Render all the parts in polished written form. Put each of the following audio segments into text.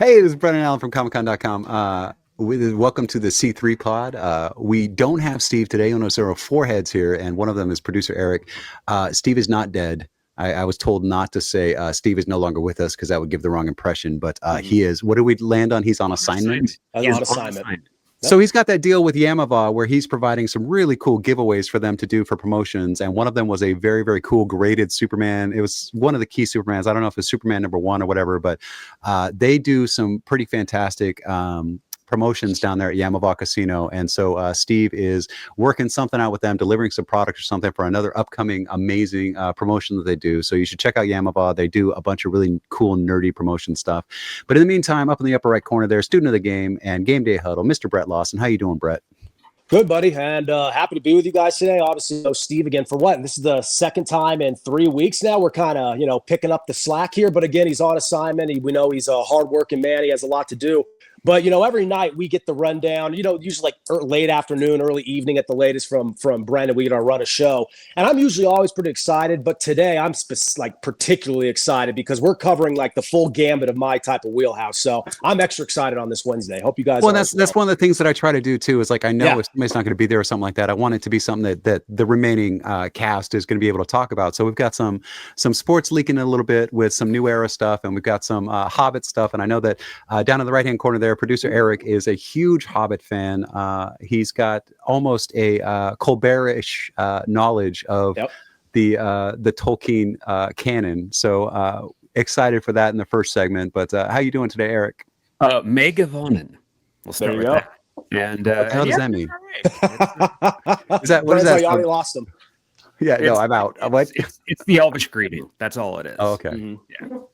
Hey, this is Brennan Allen from ComicCon.com. Welcome to the C3 pod. We don't have Steve today. You'll notice there are 4 heads here, and one of them is Producer Erik. Steve is not dead. I was told not to say Steve is no longer with us because that would give the wrong impression, but he is. What did we land on? He's on assignment? He's on assignment. So he's got that deal with Yamava where he's providing some really cool giveaways for them to do for promotions. And one of them was a very, very cool graded Superman. It was one of the key Supermans. I don't know if it's Superman #1 or whatever, but they do some pretty fantastic promotions down there at Yamava Casino. And so Steve is working something out with them, delivering some product or something for another upcoming amazing promotion that they do. So you should check out Yamava. They do a bunch of really cool, nerdy promotion stuff. But in the meantime, up in the upper right corner there, student of the game and Gameday Huddle, Mr. Brett Lawson. How you doing, Brett? Good, buddy, and happy to be with you guys today. Obviously, Steve again for what? This is the second time in 3 weeks now. We're kind of, picking up the slack here. But again, he's on assignment. We know he's a hardworking man. He has a lot to do. But, every night we get the rundown, usually like late afternoon, early evening at the latest from Brendan. We get our run a show. And I'm usually always pretty excited. But today I'm particularly excited because we're covering like the full gambit of my type of wheelhouse. So I'm extra excited on this Wednesday. Hope you guys Well, that's one of the things that I try to do, too, is like I know if somebody's not going to be there or something like that, I want it to be something that the remaining cast is going to be able to talk about. So we've got some sports leaking a little bit with some new era stuff. And we've got some Hobbit stuff. And I know that down in the right-hand corner there, Producer Erik is a huge Hobbit fan. He's got almost a Colbert-ish knowledge of the Tolkien canon. So excited for that in the first segment. But how you doing today, Erik? Megavonen. We'll start with that. And how does that mean? Right. Is that what is that? You already lost him. Yeah, no, I'm out. What? It's the Elvish greeting. That's all it is. Oh, okay. Mm-hmm.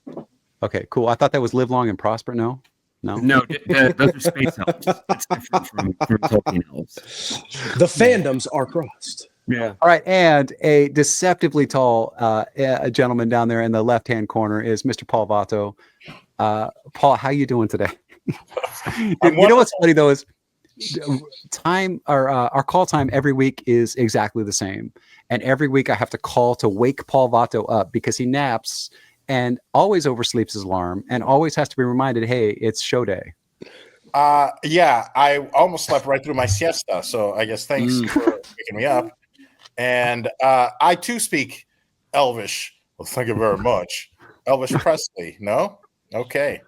Yeah. Okay, cool. I thought that was live long and prosper. No. No, those are space elves. It's different from Tolkien elves. The fandoms are crossed. Yeah. All right, and a deceptively tall gentleman down there in the left-hand corner is Mr. Paul Vato. Paul, how you doing today? You know what's funny though is our call time every week is exactly the same, and every week I have to call to wake Paul Vato up because he naps and always oversleeps his alarm and always has to be reminded, hey, it's show day. Yeah, I almost slept right through my siesta. So I guess thanks for waking me up. And I too speak Elvish. Well, thank you very much. Elvis Presley. No? Okay.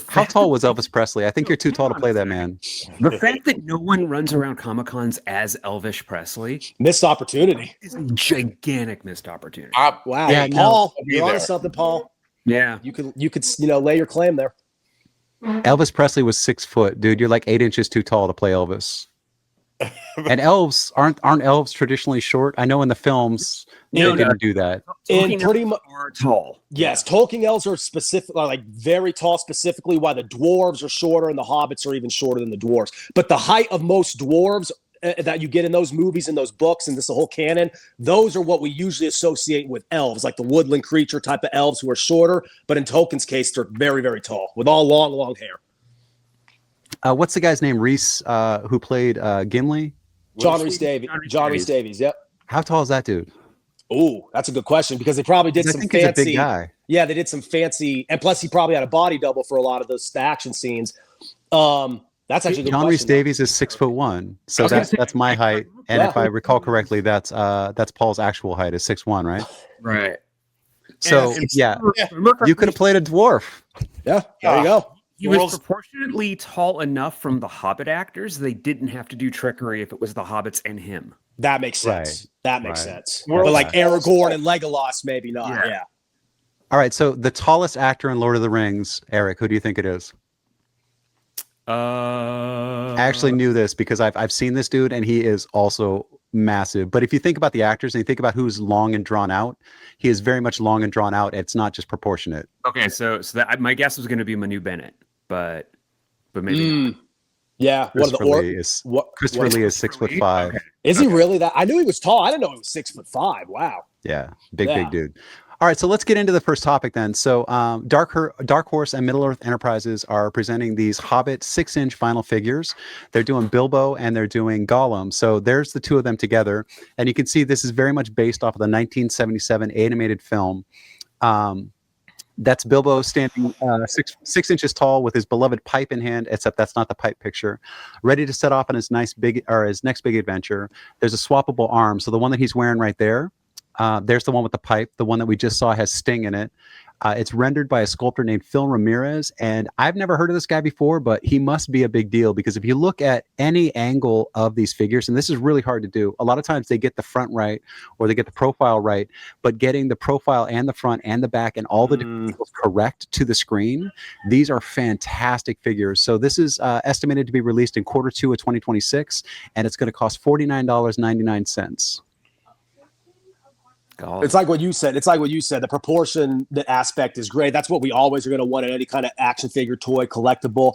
How tall was Elvis Presley? I think you're too tall to play that man. The fact that no one runs around Comic-Cons as Elvish Presley missed opportunity. Is a gigantic missed opportunity. Wow. Yeah, Paul, you're onto something, Paul. Yeah. You could lay your claim there. Elvis Presley was 6 foot, dude. You're like 8 inches too tall to play Elvis. And elves aren't elves traditionally short? I know in the films they didn't do that. And pretty much are tall. Yes, Tolkien elves are like very tall, specifically why the dwarves are shorter and the hobbits are even shorter than the dwarves. But the height of most dwarves that you get in those movies and those books and this whole canon, those are what we usually associate with elves, like the woodland creature type of elves who are shorter. But in Tolkien's case, they're very, very tall with all long hair. What's the guy's name? Reese, who played Gimli? John Rhys Davies. Yep. How tall is that dude? Oh, that's a good question because they probably did some fancy. He's a big guy. Yeah, they did some fancy, and plus he probably had a body double for a lot of those action scenes. That's actually a good John Rhys Davies is 6'1", so that's my height, and if I recall correctly, that's Paul's actual height is 6'1", right? Right. So you could have played a dwarf. Yeah, there you go. He was proportionately tall enough from the Hobbit actors. They didn't have to do trickery if it was the Hobbits and him. That makes sense. Right. That makes sense. But like Aragorn and Legolas, maybe not. Yeah. All right. So the tallest actor in Lord of the Rings, Erik, who do you think it is? I actually knew this because I've seen this dude and he is also massive. But if you think about the actors and you think about who's long and drawn out, he is very much long and drawn out. It's not just proportionate. Okay, so my guess was going to be Manu Bennett, but maybe not. Yeah, Christopher Lee is 6'5". Okay. Is he really that? I knew he was tall. I didn't know he was 6'5". Wow. Yeah, big dude. All right, so let's get into the first topic then. So Dark Horse and Middle-earth Enterprises are presenting these Hobbit 6-inch vinyl figures. They're doing Bilbo and they're doing Gollum. So there's the two of them together. And you can see this is very much based off of the 1977 animated film. That's Bilbo standing 6 inches tall with his beloved pipe in hand, except that's not the pipe picture, ready to set off on his next big adventure. There's a swappable arm. So the one that he's wearing right there, there's the one with the pipe. The one that we just saw has Sting in it. It's rendered by a sculptor named Phil Ramirez, and I've never heard of this guy before, but he must be a big deal because if you look at any angle of these figures, and this is really hard to do, a lot of times they get the front right or they get the profile right, but getting the profile and the front and the back and all the different angles correct to the screen, these are fantastic figures. So this is estimated to be released in Q2 of 2026, and it's going to cost $49.99. It's like what you said. The proportion, the aspect is great. That's what we always are going to want in any kind of action figure, toy, collectible.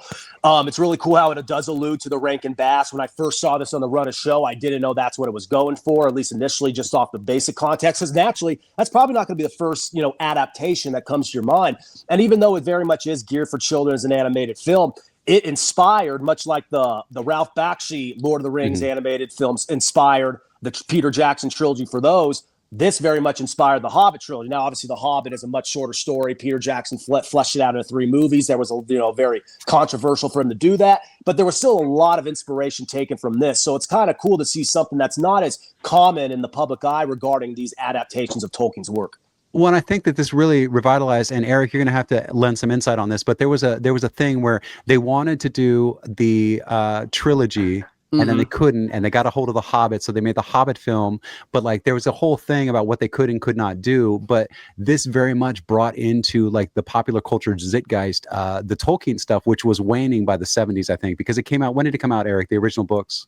It's really cool how it does allude to the Rankin Bass. When I first saw this on the run of show, I didn't know that's what it was going for, at least initially, just off the basic context. Because naturally, that's probably not going to be the first, adaptation that comes to your mind. And even though it very much is geared for children as an animated film, it inspired, much like the Ralph Bakshi Lord of the Rings animated films inspired the Peter Jackson trilogy for those. This very much inspired the Hobbit trilogy. Now, obviously, the Hobbit is a much shorter story. Peter Jackson fleshed it out into 3 movies. That was, very controversial for him to do that. But there was still a lot of inspiration taken from this. So it's kind of cool to see something that's not as common in the public eye regarding these adaptations of Tolkien's work. Well, and I think that this really revitalized, and Eric, you're going to have to lend some insight on this, but there was a thing where they wanted to do the trilogy, and then they couldn't, and they got a hold of the Hobbit, so they made the Hobbit film. But like, there was a whole thing about what they could and could not do. But this very much brought into like the popular culture zeitgeist, the Tolkien stuff, which was waning by the 70s, I think, because it came out. When did it come out, Eric? The original books.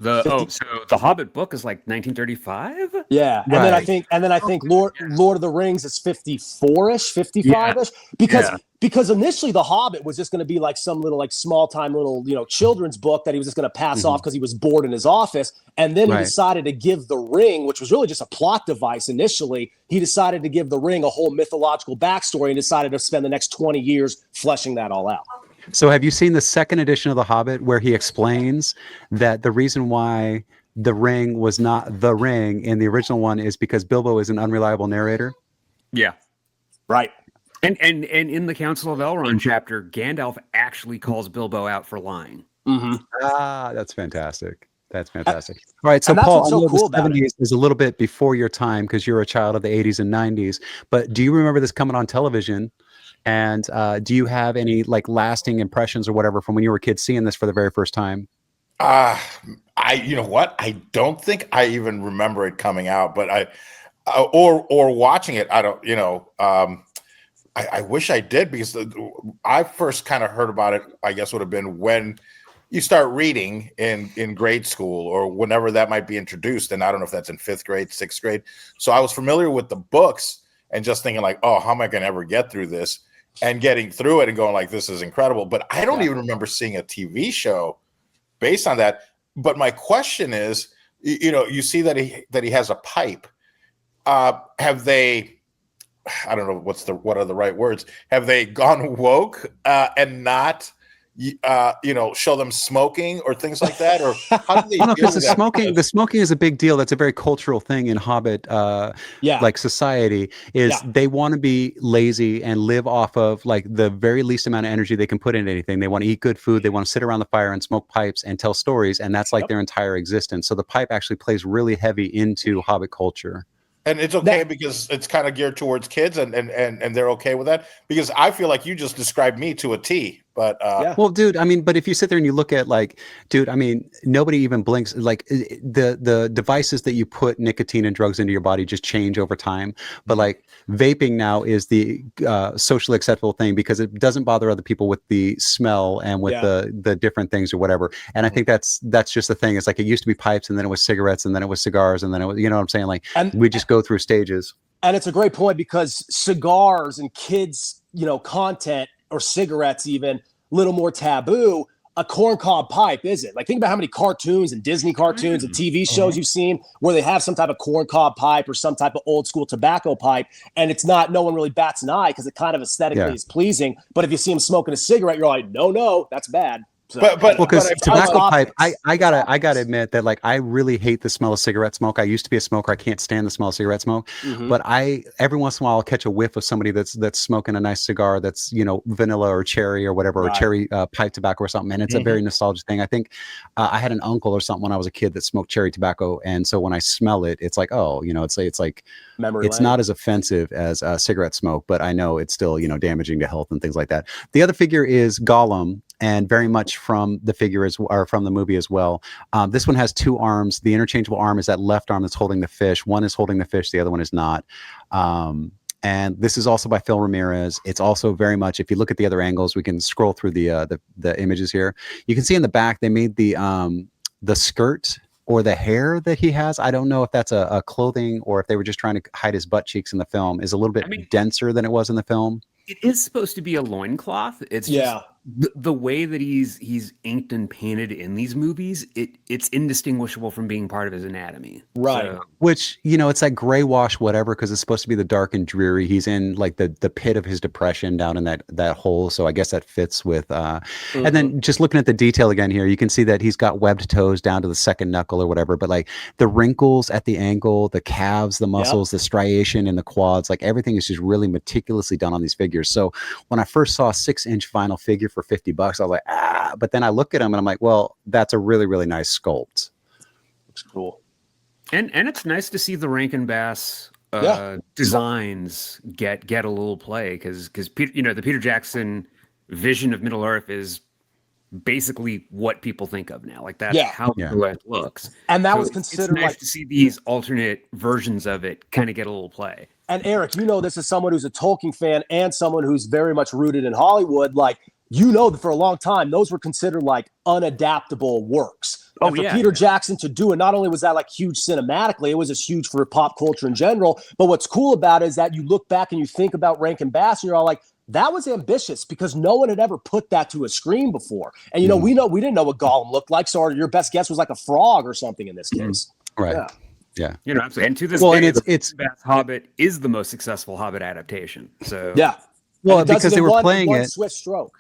So the Hobbit book is like 1935. Yeah, and right. then I think Lord of the Rings is 54ish, 55ish, because initially the Hobbit was just going to be like some little small time little children's book that he was just going to pass off because he was bored in his office, and then he decided to give the Ring, which was really just a plot device initially. He decided to give the Ring a whole mythological backstory and decided to spend the next 20 years fleshing that all out. So have you seen the second edition of The Hobbit where he explains that the reason why the ring was not the ring in the original one is because Bilbo is an unreliable narrator? Yeah. Right. And in the Council of Elrond chapter, Gandalf actually calls Bilbo out for lying. That's fantastic. That's fantastic. All right, so Paul, I know the 70s is a little bit before your time because you're a child of the 80s and 90s, but do you remember this coming on television? And do you have any like lasting impressions or whatever from when you were a kid seeing this for the very first time? You know what? I don't think I even remember it coming out, but or watching it. I don't, I wish I did, because I first kind of heard about it, I guess would have been when you start reading in grade school or whenever that might be introduced. And I don't know if that's in 5th grade, 6th grade. So I was familiar with the books and just thinking like, oh, how am I going to ever get through this? And getting through it and going like, this is incredible. But I don't even remember seeing a TV show based on that. But my question is, you see that he has a pipe. Have they, I don't know what are the right words? Have they gone woke and not, show them smoking or things like that? Or how do they deal with that? The smoking is a big deal. That's a very cultural thing in Hobbit, like society, is they want to be lazy and live off of like the very least amount of energy they can put into anything. They want to eat good food. They want to sit around the fire and smoke pipes and tell stories. And that's like their entire existence. So the pipe actually plays really heavy into Hobbit culture. And it's okay because it's kind of geared towards kids and they're okay with that, because I feel like you just described me to a T. But well, dude, I mean, but if you sit there and you look at like, dude, I mean, nobody even blinks. Like the devices that you put nicotine and drugs into your body just change over time. But like vaping now is the socially acceptable thing because it doesn't bother other people with the smell and with the different things or whatever. And I think that's just the thing. It's like it used to be pipes, and then it was cigarettes, and then it was cigars, and then it was, you know what I'm saying? Like we just go through stages. And it's a great point because cigars and kids, content, or cigarettes even, little more taboo. A corncob pipe isn't. Like, think about how many cartoons and Disney cartoons and TV shows you've seen where they have some type of corncob pipe or some type of old school tobacco pipe, and it's not, no one really bats an eye because it kind of aesthetically is pleasing. But if you see him smoking a cigarette, you're like, no, that's bad. So, But Well, because I tobacco also pipe, optics. I gotta admit that like I really hate the smell of cigarette smoke. I used to be a smoker. I can't stand the smell of cigarette smoke. Mhm. But I every once in a while I'll catch a whiff of somebody that's smoking a nice cigar that's vanilla or cherry or whatever or Right. cherry pipe tobacco or something, and it's a very nostalgic thing. I think I had an uncle or something when I was a kid that smoked cherry tobacco, and so when I smell it, it's like it's like Memory it's lane. not as offensive as cigarette smoke, but I know it's still damaging to health and things like that. The other figure is Gollum, and very much from the figure or from the movie as well. This one has two arms. The interchangeable arm is that left arm that's holding the fish. One is holding the fish, the other one is not. And this is also by Phil Ramirez. It's also very much, if you look at the other angles, we can scroll through the images here. You can see in the back they made the skirt or the hair that he has. I don't know if that's a clothing or if they were just trying to hide his butt cheeks in the film, is a little bit denser than it was in the film. It is supposed to be a loincloth. It's just the way that he's inked and painted in these movies, it's indistinguishable from being part of his anatomy. Right. So, Which, it's like gray wash, whatever, because it's supposed to be the dark and dreary. He's in like the pit of his depression down in that hole. So I guess that fits with and then just looking at the detail again here, you can see that he's got webbed toes down to the second knuckle or whatever, but like the wrinkles at the ankle, the calves, the muscles, the striation in the quads, like everything is just really meticulously done on these figures. So when I first saw a 6-inch vinyl figure for $50, I was like, but then I look at him and I'm like, well, that's a really, really nice sculpt. Looks cool. and it's nice to see the Rankin Bass designs get a little play because the Peter Jackson vision of Middle Earth is basically what people think of now. Like that's how Middle Earth looks. And that was considered it's nice to see these alternate versions of it kind of get a little play. And Eric, this is someone who's a Tolkien fan and someone who's very much rooted in Hollywood. Like, that for a long time, those were considered like unadaptable works. And for Peter Jackson to do it, not only was that like huge cinematically, it was just huge for pop culture in general. But what's cool about it is that you look back and you think about Rankin Bass and you're all like, that was ambitious because no one had ever put that to a screen before. And, we didn't know what Gollum looked like. So your best guess was like a frog or something in this case. Right. Yeah. Absolutely. And to this day, it's Hobbit is the most successful Hobbit adaptation. So well, because they were playing it swift stroke.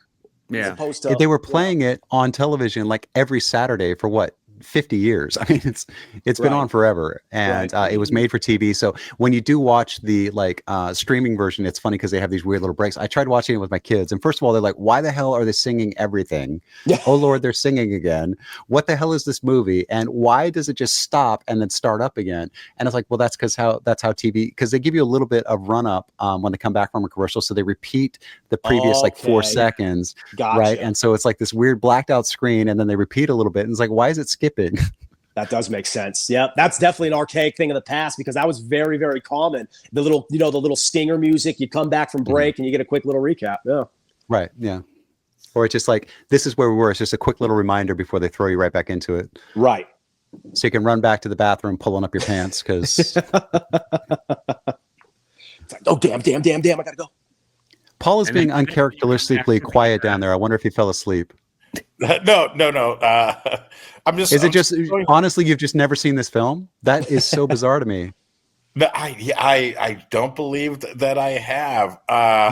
Yeah, they were playing it on television like every Saturday for what 50 years. I mean, it's been on forever, and it was made for TV. So when you do watch the streaming version, it's funny because they have these weird little breaks. I tried watching it with my kids, and first of all, they're like, "Why the hell are they singing everything? Oh Lord, they're singing again. What the hell is this movie? And why does it just stop and then start up again?" And it's like, well, that's how TV, because they give you a little bit of run up when they come back from a commercial, so they repeat the previous 4 seconds, right? And so it's like this weird blacked out screen, and then they repeat a little bit, and it's like, why is it skipping? That does make sense. Yeah, that's definitely an archaic thing of the past because that was very, very common. The little stinger music. You come back from break and you get a quick little recap. Yeah. Right. Yeah. Or it's just like, this is where we were. It's just a quick little reminder before they throw you right back into it. Right. So you can run back to the bathroom, pulling up your pants because. It's like, oh, damn, I got to go. Paul is being uncharacteristically quiet down there. I wonder if he fell asleep. No. I'm just. Is it just honestly? You've just never seen this film? That is so bizarre to me. I don't believe that I have.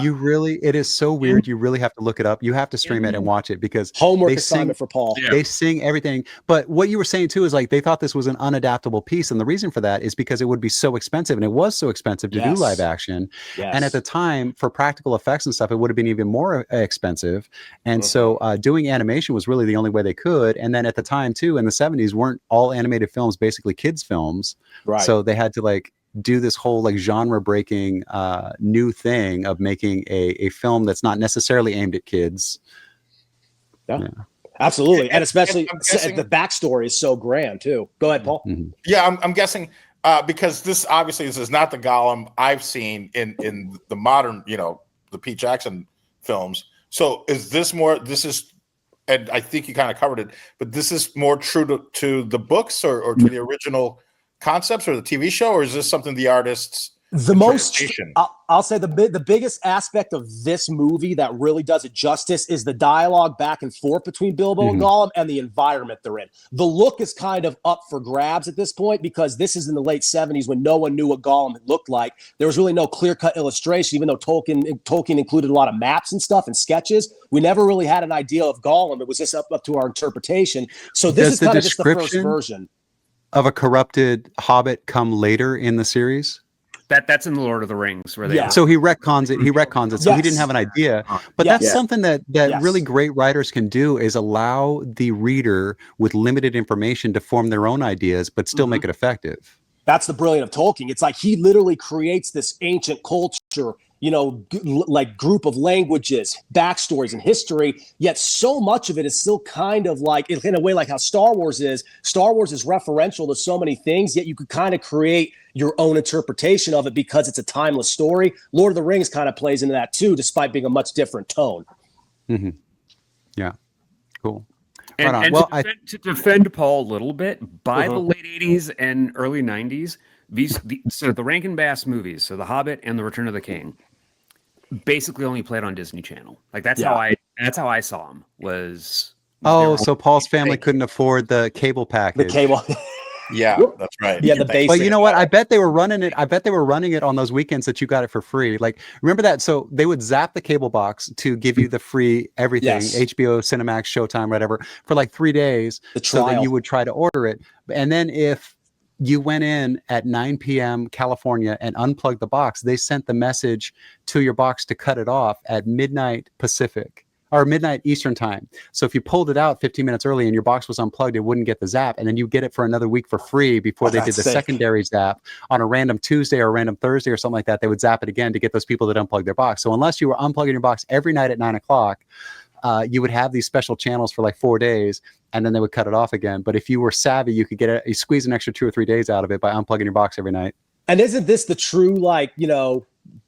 You really? It is so weird. You really have to look it up. You have to stream it and watch it because homework assignment for Paul. Yeah. They sing everything. But what you were saying too is like they thought this was an unadaptable piece, and the reason for that is because it would be so expensive, and it was so expensive to do live action. Yes. And at the time, for practical effects and stuff, it would have been even more expensive. And so doing animation was really the only way they could. And then at the time too, in the 70s, weren't all animated films basically kids films? Right. So they had to do this whole genre breaking new thing of making a film that's not necessarily aimed at kids. Yeah. Absolutely. And especially the backstory is so grand too. Go ahead, Paul. Mm-hmm. Yeah, I'm guessing because this is not the Gollum I've seen in the modern, the Pete Jackson films. So is this more, and I think you kind of covered it, but this is more true to the books or to the original concepts or the TV show, or is this something the artists The most, interpretation. I'll say the biggest aspect of this movie that really does it justice is the dialogue back and forth between Bilbo and Gollum and the environment they're in. The look is kind of up for grabs at this point because this is in the late 70s when no one knew what Gollum looked like. There was really no clear-cut illustration, even though Tolkien included a lot of maps and stuff and sketches. We never really had an idea of Gollum. It was just up to our interpretation. So this is kind of just the first version. Of a corrupted Hobbit come later in the series? That's in the Lord of the Rings where they So he retcons it. So he didn't have an idea. But that's something that really great writers can do is allow the reader with limited information to form their own ideas, but still make it effective. That's the brilliance of Tolkien. It's like he literally creates this ancient culture, like group of languages, backstories, and history, yet so much of it is still kind of like, in a way, like how Star Wars is. Star Wars is referential to so many things, yet you could kind of create your own interpretation of it because it's a timeless story. Lord of the Rings kind of plays into that too, despite being a much different tone. Yeah, cool. And to defend Paul a little bit, by the late 80s and early 90s, so the Rankin Bass movies, so The Hobbit and The Return of the King, basically only played on Disney Channel. Like that's how I saw them. So Paul's family couldn't afford the cable package. The cable. Yeah, that's right. Yeah, the basic. But you know what? I bet they were running it on those weekends that you got it for free. Like, remember that? So they would zap the cable box to give you the free everything, HBO, Cinemax, Showtime, whatever, for like 3 days, so that you would try to order it. And then if you went in at 9 p.m. California and unplugged the box, they sent the message to your box to cut it off at midnight Pacific. Or midnight Eastern time. So if you pulled it out 15 minutes early and your box was unplugged, it wouldn't get the zap. And then you get it for another week for free before they did the secondary zap on a random Tuesday or a random Thursday or something like that. They would zap it again to get those people that unplug their box. So unless you were unplugging your box every night at 9 o'clock, you would have these special channels for like 4 days and then they would cut it off again. But if you were savvy, you could you squeeze an extra 2 or 3 days out of it by unplugging your box every night. And isn't this the true,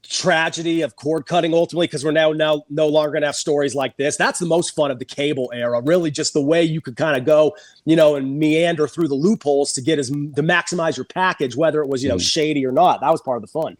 tragedy of cord cutting ultimately, because we're now no longer gonna have stories like this? That's the most fun of the cable era, really, just the way you could kind of go and meander through the loopholes to maximize your package, whether it was shady or not. That was part of the fun.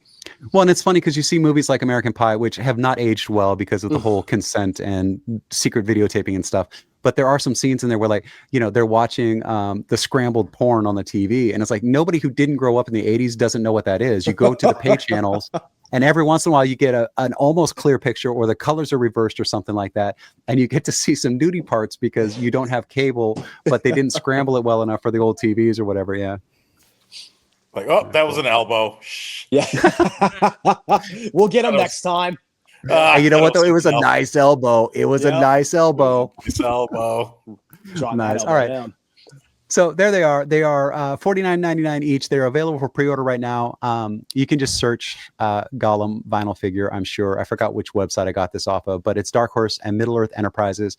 Well, and it's funny because you see movies like American Pie, which have not aged well because of the whole consent and secret videotaping and stuff. But there are some scenes in there where, they're watching the scrambled porn on the TV. And it's like nobody who didn't grow up in the 80s doesn't know what that is. You go to the pay channels and every once in a while you get an almost clear picture or the colors are reversed or something like that. And you get to see some nudie parts because you don't have cable, but they didn't scramble it well enough for the old TVs or whatever. Yeah. Like, that was an elbow. Yeah. We'll get them next time. You know what, though? It was a nice elbow. It was a nice elbow. Nice elbow. Nice. All right. Down. So there they are. They are $49.99 each. They're available for pre-order right now. You can just search Gollum vinyl figure, I'm sure. I forgot which website I got this off of, but it's Dark Horse and Middle-earth Enterprises.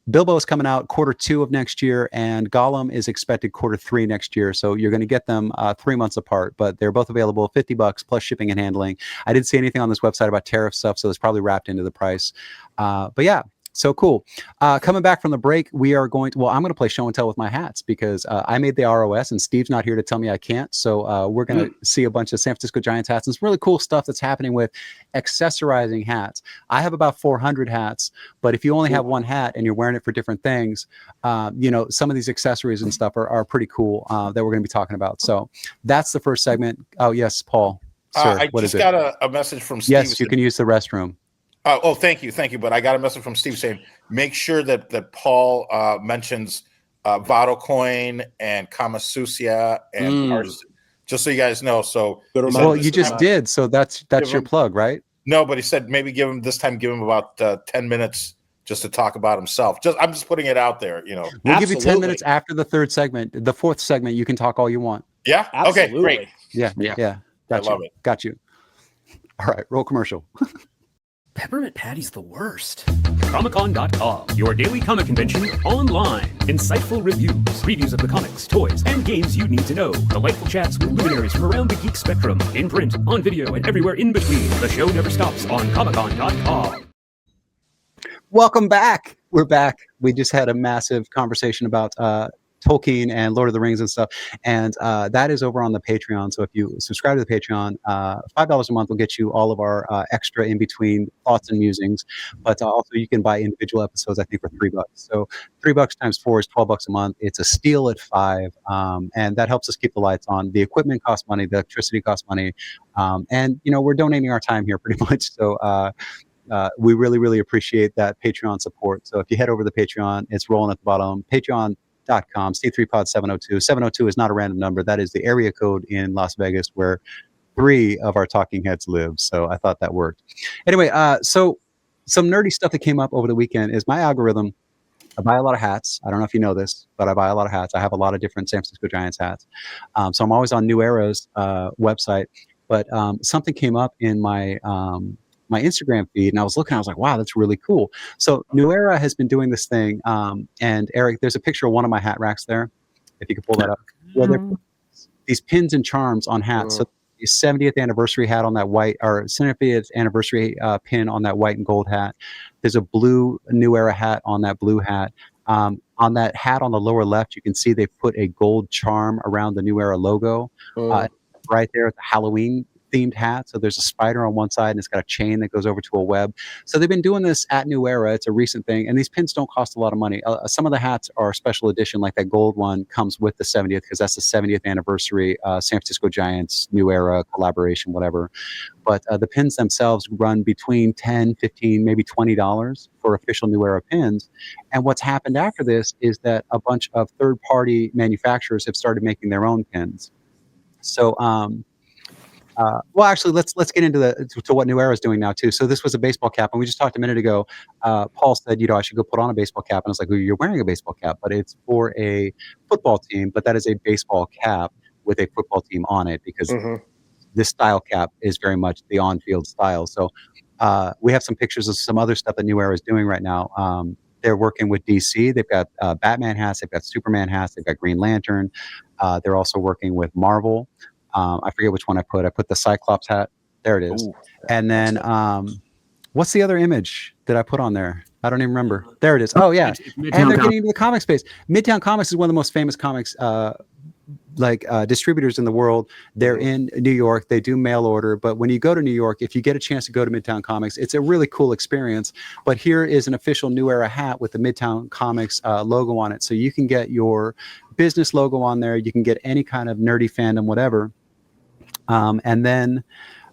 Bilbo is coming out Q2 of next year, and Gollum is expected Q3 next year. So you're going to get them 3 months apart, but they're both available $50 plus shipping and handling. I didn't see anything on this website about tariff stuff, so it's probably wrapped into the price. But yeah. So cool. Coming back from the break, I'm going to play show and tell with my hats because I made the ROS and Steve's not here to tell me I can't. So we're going to see a bunch of San Francisco Giants hats and some really cool stuff that's happening with accessorizing hats. I have about 400 hats, but if you only have one hat and you're wearing it for different things, some of these accessories and stuff are pretty cool that we're going to be talking about. So that's the first segment. Oh, yes, Paul. Sir, I just got a message from Steve. Yes, you can use the restroom. Thank you. But I got a message from Steve saying, make sure that Paul mentions Vato coin and Kamasusia and ours, just so you guys know. So, you just did. So that's your plug, right? No, but he said maybe give him about 10 minutes just to talk about himself. I'm just putting it out there. We'll give you 10 minutes after the third segment. The fourth segment, you can talk all you want. Yeah. Absolutely. Okay. Great. Yeah. I love it. Got you. All right. Roll commercial. Peppermint Patty's the worst. Comic-Con.com, your daily comic convention online. Insightful reviews of the comics, toys, and games you need to know. Delightful chats with luminaries from around the geek spectrum. In print, on video, and everywhere in between. The show never stops on Comic-Con.com. Welcome back. We're back. We just had a massive conversation about Tolkien and Lord of the Rings and stuff. And that is over on the Patreon. So if you subscribe to the Patreon, $5 a month will get you all of our extra in between thoughts and musings. But also you can buy individual episodes, I think, for $3. So $3 times 4 is $12 a month. It's a steal at $5, and that helps us keep the lights on. The equipment costs money, the electricity costs money, and we're donating our time here pretty much. So we really, really appreciate that Patreon support. So if you head over to the Patreon, it's rolling at the bottom. Patreon.com, Steve3Pod 702. 702 is not a random number. That is the area code in Las Vegas where 3 of our talking heads live. So I thought that worked. Anyway, so some nerdy stuff that came up over the weekend is my algorithm. I buy a lot of hats. I don't know if you know this, but I buy a lot of hats. I have a lot of different San Francisco Giants hats. So I'm always on New Era's website. But something came up in my my Instagram feed, and I was looking. I was like, "Wow, that's really cool." So New Era has been doing this thing. And Eric, there's a picture of one of my hat racks there. If you could pull that up, these pins and charms on hats. So the 70th anniversary hat on that white, or 70th anniversary pin on that white and gold hat. There's a blue New Era hat on that blue hat. On that hat on the lower left, you can see they put a gold charm around the New Era logo. Right there, it's a Halloween themed hat. So there's a spider on one side and it's got a chain that goes over to a web. So they've been doing this at New Era. It's a recent thing. And these pins don't cost a lot of money. Some of the hats are special edition, like that gold one comes with the 70th because that's the 70th anniversary San Francisco Giants New Era collaboration, whatever. But the pins themselves run between $10, $15, maybe $20 for official New Era pins. And what's happened after this is that a bunch of third-party manufacturers have started making their own pins. So, well, actually, let's get into to what New Era is doing now too. So this was a baseball cap, and we just talked a minute ago. Paul said, I should go put on a baseball cap, and I was like, well, you're wearing a baseball cap, but it's for a football team. But that is a baseball cap with a football team on it because this style cap is very much the on-field style. So we have some pictures of some other stuff that New Era is doing right now. They're working with DC. They've got Batman hats. They've got Superman hats. They've got Green Lantern. They're also working with Marvel. I forget which one I put. I put the Cyclops hat. There it is. Ooh, and then what's the other image that I put on there? I don't even remember. There it is. Oh, yeah. And they're getting into the comic space. MADtown Comics is one of the most famous comics distributors in the world. They're in New York. They do mail order. But when you go to New York, if you get a chance to go to MADtown Comics, it's a really cool experience. But here is an official New Era hat with the MADtown Comics logo on it. So you can get your business logo on there. You can get any kind of nerdy fandom, whatever. And then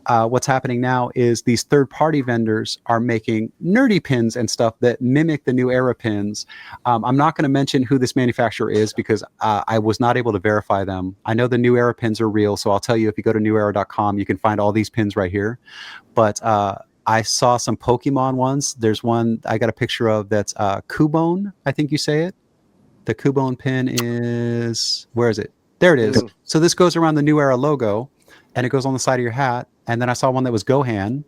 what's happening now is these third-party vendors are making nerdy pins and stuff that mimic the New Era pins. I'm not going to mention who this manufacturer is because I was not able to verify them. I know the New Era pins are real, so I'll tell you, if you go to newera.com, you can find all these pins right here. But I saw some Pokemon ones. There's one I got a picture of that's Cubone, I think you say it. The Cubone pin is, where is it? There it is. So this goes around the New Era logo, and it goes on the side of your hat. And then I saw one that was Gohan.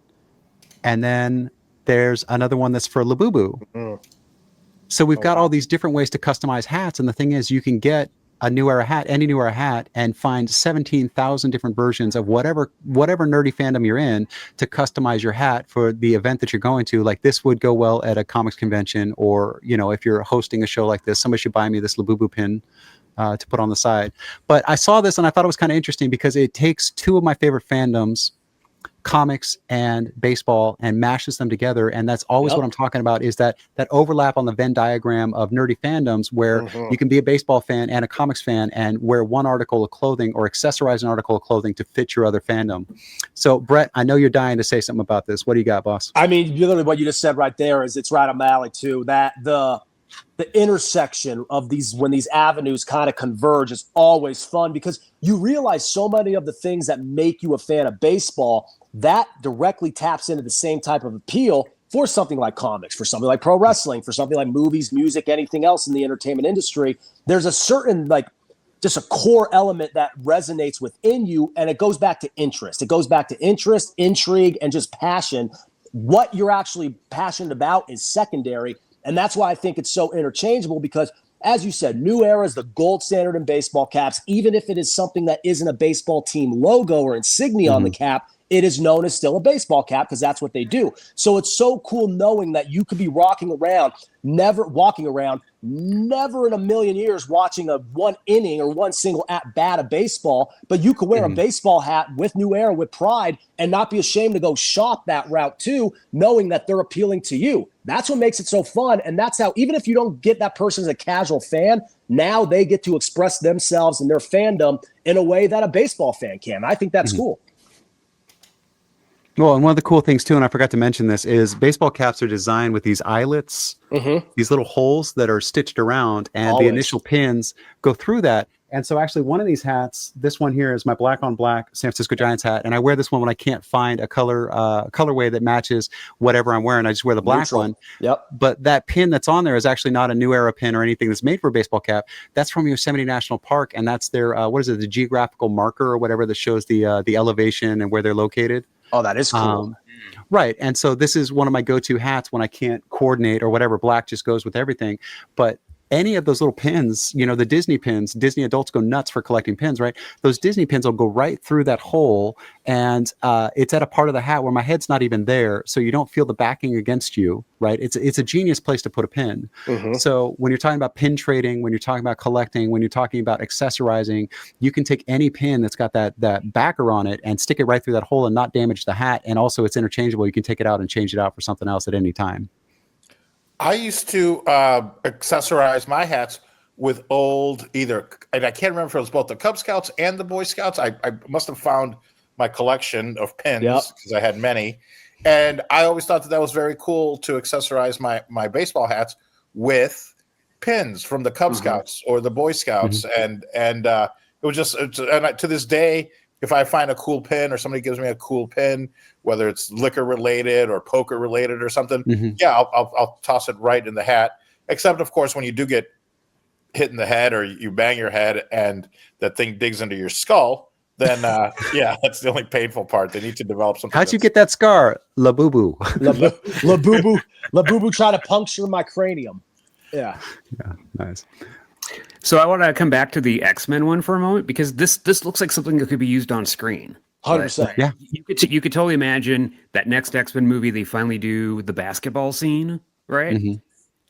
And then there's another one that's for Labubu. So we've got all these different ways to customize hats. And the thing is, you can get a New Era hat, any New Era hat, and find 17,000 different versions of whatever nerdy fandom you're in to customize your hat for the event that you're going to. Like this would go well at a comics convention, or, if you're hosting a show like this, somebody should buy me this Labubu pin to put on the side. But I saw this and I thought it was kind of interesting because it takes two of my favorite fandoms, comics and baseball, and mashes them together. And that's always what I'm talking about, is that overlap on the Venn diagram of nerdy fandoms where you can be a baseball fan and a comics fan and wear one article of clothing or accessorize an article of clothing to fit your other fandom. So Brett, I know you're dying to say something about this. What do you got, boss? I mean, literally what you just said right there is it's right up my alley too. That the intersection of when these avenues kind of converge is always fun because you realize so many of the things that make you a fan of baseball that directly taps into the same type of appeal for something like comics, for something like pro wrestling, for something like movies, music, anything else in the entertainment industry. There's a certain just a core element that resonates within you, and it goes back to interest. It goes back to interest, intrigue, and just passion. What you're actually passionate about is secondary. And that's why I think it's so interchangeable because, as you said, New Era is the gold standard in baseball caps. Even if it is something that isn't a baseball team logo or insignia on the cap, it is known as still a baseball cap because that's what they do. So it's so cool knowing that you could be never in a million years watching a one inning or one single at bat of baseball, but you could wear a baseball hat with New Era, with pride, and not be ashamed to go shop that route too, knowing that they're appealing to you. That's what makes it so fun. And that's how, even if you don't get that person as a casual fan, now they get to express themselves and their fandom in a way that a baseball fan can. I think that's cool. Well, and one of the cool things too, and I forgot to mention this, is baseball caps are designed with these eyelets, these little holes that are stitched around, and the initial pins go through that. And so actually one of these hats, this one here is my black on black San Francisco Giants hat. And I wear this one when I can't find a colorway that matches whatever I'm wearing. I just wear the black one. Yep. But that pin that's on there is actually not a New Era pin or anything that's made for a baseball cap. That's from Yosemite National Park. And that's their, the geographical marker or whatever that shows the elevation and where they're located. Oh, that is cool. Right. And so this is one of my go-to hats when I can't coordinate or whatever. Black just goes with everything. But any of those little pins, the Disney pins, Disney adults go nuts for collecting pins, right? Those Disney pins will go right through that hole, and it's at a part of the hat where my head's not even there, so you don't feel the backing against you, right? It's a genius place to put a pin. So when you're talking about pin trading, when you're talking about collecting, when you're talking about accessorizing, you can take any pin that's got that backer on it and stick it right through that hole and not damage the hat, and also it's interchangeable. You can take it out and change it out for something else at any time. I used to accessorize my hats with old and I can't remember if it was both the Cub Scouts and the Boy Scouts. I must have found my collection of pins because I had many. And I always thought that was very cool to accessorize my baseball hats with pins from the Cub Scouts or the Boy Scouts. And it was just, to this day, if I find a cool pin or somebody gives me a cool pin, whether it's liquor related or poker related or something, I'll toss it right in the hat. Except, of course, when you do get hit in the head or you bang your head and that thing digs into your skull, then that's the only painful part. They need to develop something. How'd you get that scar? La boo boo. La boo boo try to puncture my cranium. Yeah, nice. So I want to come back to the X-Men one for a moment, because this looks like something that could be used on screen. 100%. Yeah. You could totally imagine that next X-Men movie, they finally do the basketball scene, right?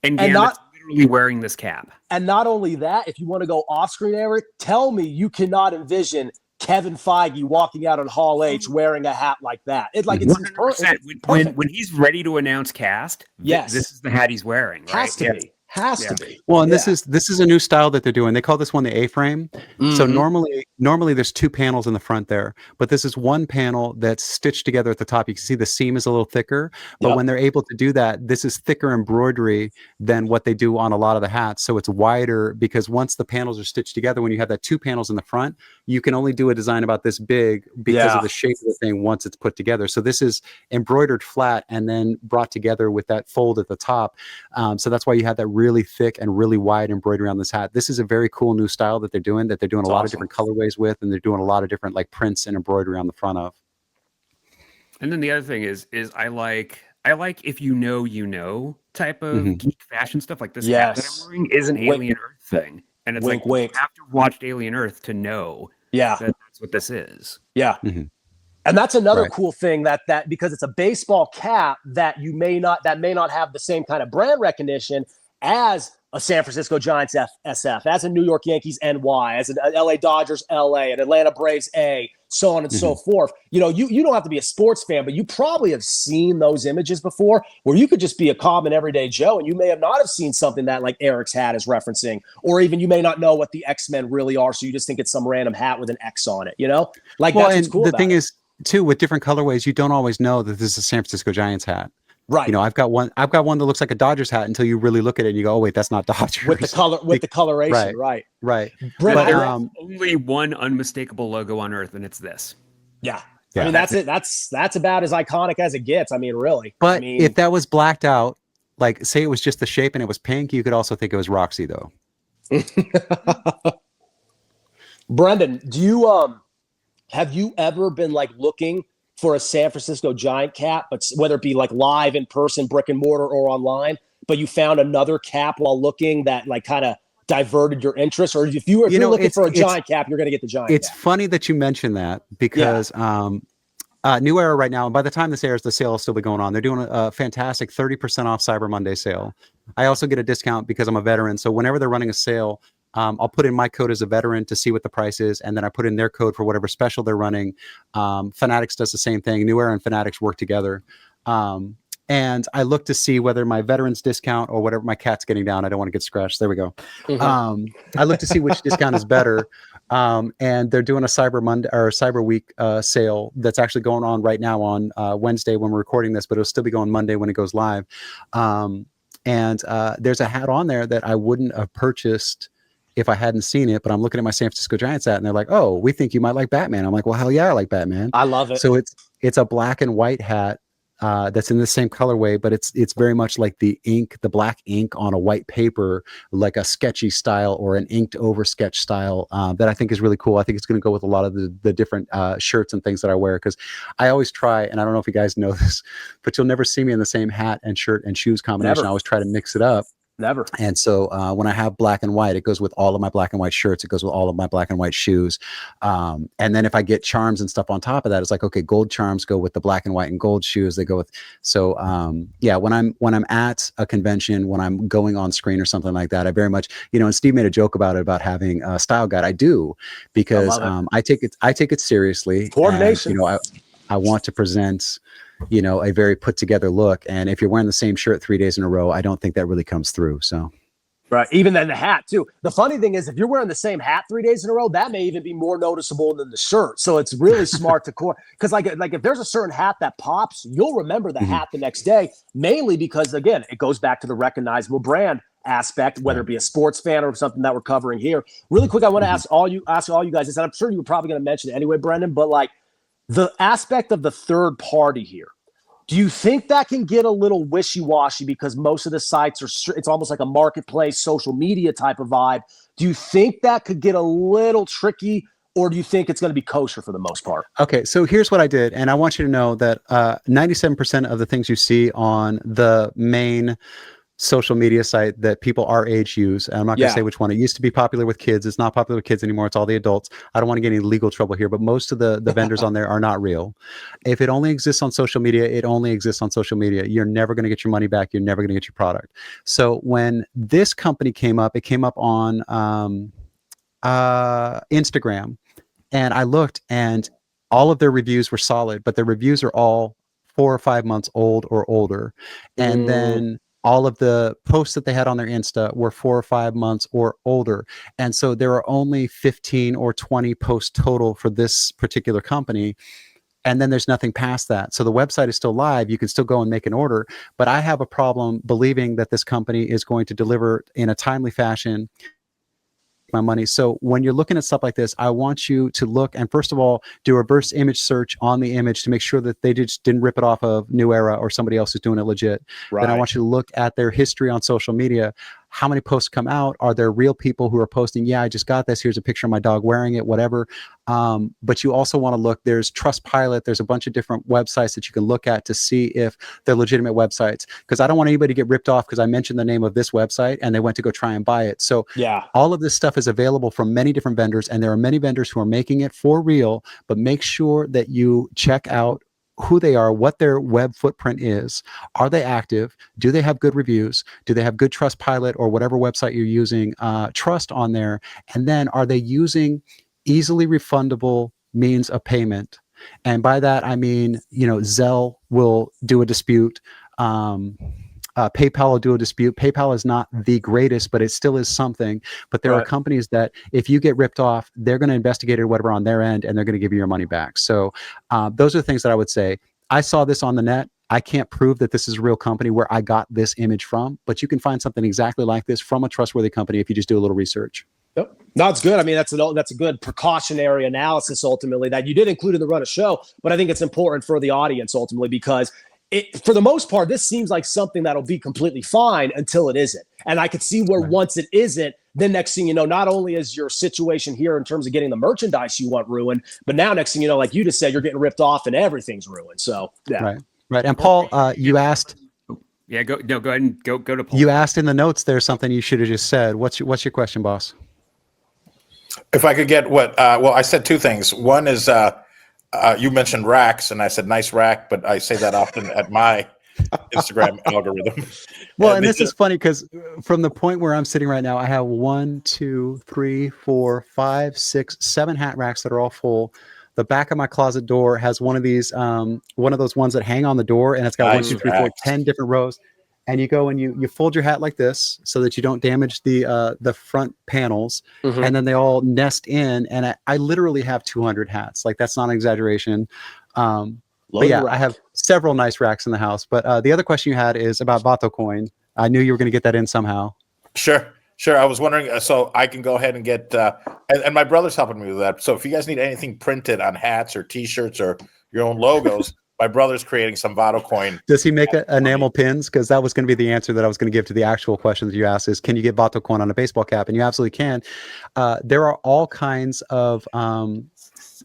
And Gambit's literally wearing this cap. And not only that, if you want to go off screen, Eric, tell me you cannot envision Kevin Feige walking out on Hall H wearing a hat like that. It's 100%. When he's ready to announce cast, this is the hat he's wearing. Right? Has to be. Well, and this is a new style that they're doing. They call this one the A-frame. So normally there's two panels in the front there, but this is one panel that's stitched together at the top. You can see the seam is a little thicker, but when they're able to do that, this is thicker embroidery than what they do on a lot of the hats. So it's wider, because once the panels are stitched together, when you have that two panels in the front, you can only do a design about this big because of the shape of the thing once it's put together. So this is embroidered flat and then brought together with that fold at the top. So that's why you have that really thick and really wide embroidery on this hat. This is a very cool new style that they're doing a lot of different colorways with, and they're doing a lot of different like prints and embroidery on the front of. And then the other thing is I like if type of geek fashion stuff. Like this hat that I'm wearing is an Alien Earth thing. And it's wink. You have to watch Alien Earth to know that that's what this is. Yeah. And that's another cool thing that because it's a baseball cap that may not have the same kind of brand recognition as a San Francisco Giants SF, as a New York Yankees NY, as an LA Dodgers LA, an Atlanta Braves A, so on and so forth. You don't have to be a sports fan, but you probably have seen those images before, where you could just be a common everyday Joe and you may have not have seen something that like Eric's hat is referencing, or even you may not know what the X-Men really are, so you just think it's some random hat with an X on it, Like, that's what's cool the about thing it. is too, with different colorways, you don't always know that this is a San Francisco Giants hat. Right. I've got one that looks like a Dodgers hat until you really look at it and you go, oh wait, that's not Dodgers. With the coloration, right. Right. Brett, but only one unmistakable logo on Earth, and it's this. Yeah. I mean, that's it. That's about as iconic as it gets. I mean, really. But if that was blacked out, like say it was just the shape and it was pink, you could also think it was Roxy though. Brendan, do you have you ever been like looking for a San Francisco Giant cap, but whether it be like live in person, brick and mortar, or online, but you found another cap while looking that like kind of diverted your interest? Or if you're looking for a Giant cap, you're going to get the Giant cap. It's funny that you mentioned that, because New Era right now, and by the time this airs, the sale will still be going on. They're doing a fantastic 30% off Cyber Monday sale. I also get a discount because I'm a veteran. So whenever they're running a sale, I'll put in my code as a veteran to see what the price is, and then I put in their code for whatever special they're running. Fanatics does the same thing. New Era and Fanatics work together. And I look to see whether my veterans discount or whatever, my cat's getting down. I don't want to get scratched. There we go. I look to see which discount is better. And they're doing a Cyber Monday or Cyber Week sale that's actually going on right now on Wednesday when we're recording this, but it'll still be going Monday when it goes live. And there's a hat on there that I wouldn't have purchased if I hadn't seen it, but I'm looking at my San Francisco Giants hat and they're like, "Oh, we think you might like Batman." I'm like, "Well, hell yeah, I like Batman." I love it. So it's a black and white hat that's in the same colorway, but it's very much like the black ink on a white paper, like a sketchy style or an inked over sketch style that I think is really cool. I think it's going to go with a lot of the different shirts and things that I wear, because I always try, and I don't know if you guys know this, but you'll never see me in the same hat and shirt and shoes combination. Never. I always try to mix it up. Never. And so when I have black and white, it goes with all of my black and white shirts. It goes with all of my black and white shoes. And then if I get charms and stuff on top of that, it's like, okay, gold charms go with the black and white and gold shoes. They go with, so yeah, when I'm at a convention, when I'm going on screen or something like that, I very much, and Steve made a joke about it, about having a style guide. I do, because I take it seriously. Coordination. And, I want to present, a very put together look. And if you're wearing the same shirt 3 days in a row, I don't think that really comes through. So, right. Even then the hat too. The funny thing is, if you're wearing the same hat 3 days in a row, that may even be more noticeable than the shirt. So it's really smart to because like if there's a certain hat that pops, you'll remember the hat the next day, mainly because, again, it goes back to the recognizable brand aspect, whether it be a sports fan or something that we're covering here. Really quick, I want to ask all you guys this, and I'm sure you were probably going to mention it anyway, Brendan, but like the aspect of the third party here. Do you think that can get a little wishy-washy because most of the sites it's almost like a marketplace, social media type of vibe? Do you think that could get a little tricky, or do you think it's going to be kosher for the most part? Okay, so here's what I did, and I want you to know that 97% of the things you see on the main social media site that people our age use, and I'm not going to say which one. It used to be popular with kids. It's not popular with kids anymore. It's all the adults. I don't want to get any legal trouble here, but most of the vendors on there are not real. If it only exists on social media, it only exists on social media. You're never going to get your money back. You're never going to get your product. So when this company came up, it came up on Instagram, and I looked, and all of their reviews were solid, but their reviews are all 4 or 5 months old or older. And then all of the posts that they had on their Insta were 4 or 5 months or older. And so there are only 15 or 20 posts total for this particular company. And then there's nothing past that. So the website is still live. You can still go and make an order. But I have a problem believing that this company is going to deliver in a timely fashion my money. So when you're looking at stuff like this, I want you to look and, first of all, do a reverse image search on the image to make sure that they just didn't rip it off of New Era or somebody else who's doing it legit. Right. Then I want you to look at their history on social media. How many posts come out? Are there real people who are posting, yeah, I just got this, here's a picture of my dog wearing it, whatever. But you also want to look, there's Trustpilot, there's a bunch of different websites that you can look at to see if they're legitimate websites. Because I don't want anybody to get ripped off because I mentioned the name of this website and they went to go try and buy it. So all of this stuff is available from many different vendors, and there are many vendors who are making it for real, but make sure that you check out who they are, what their web footprint is. Are they active? Do they have good reviews? Do they have good Trustpilot or whatever website you're using trust on there? And then are they using easily refundable means of payment? And by that, I mean, Zelle will do a dispute. PayPal will do a dispute. PayPal is not the greatest, but it still is something. But there are companies that if you get ripped off, they're going to investigate it or whatever on their end, and they're going to give you your money back. So those are the things that I would say. I saw this on the net. I can't prove that this is a real company where I got this image from, but you can find something exactly like this from a trustworthy company if you just do a little research. Yep. No, it's good. I mean, that's a good precautionary analysis ultimately that you did include in the run of show, but I think it's important for the audience ultimately because for the most part, this seems like something that'll be completely fine until it isn't. And I could see where once it isn't, then next thing you know, not only is your situation here in terms of getting the merchandise you want ruined, but now next thing you know, like you just said, you're getting ripped off and everything's ruined. So, yeah. Right. And Paul, you asked. Yeah, go ahead and go to Paul. You asked in the notes there something you should have just said. What's your question, boss? If I could get what? Well, I said two things. One is You mentioned racks, and I said nice rack, but I say that often at my Instagram algorithm. Well, and this is funny because from the point where I'm sitting right now, I have 1, 2, 3, 4, 5, 6, 7 hat racks that are all full. The back of my closet door has one of these, one of those ones that hang on the door, and it's got 1, 2, 3, 4, 10 different rows. And you go and you fold your hat like this so that you don't damage the front panels, and then they all nest in. And I literally have 200 hats. Like, that's not an exaggeration. But yeah, I have several nice racks in the house. But the other question you had is about Vato coin. I knew you were going to get that in somehow. Sure. I was wondering, so I can go ahead and get, and my brother's helping me with that. So if you guys need anything printed on hats or T-shirts or your own logos, my brother's creating some Vato coin. Does he make enamel pins? Because that was going to be the answer that I was going to give to the actual question that you asked is, can you get Vato coin on a baseball cap? And you absolutely can. There are all kinds of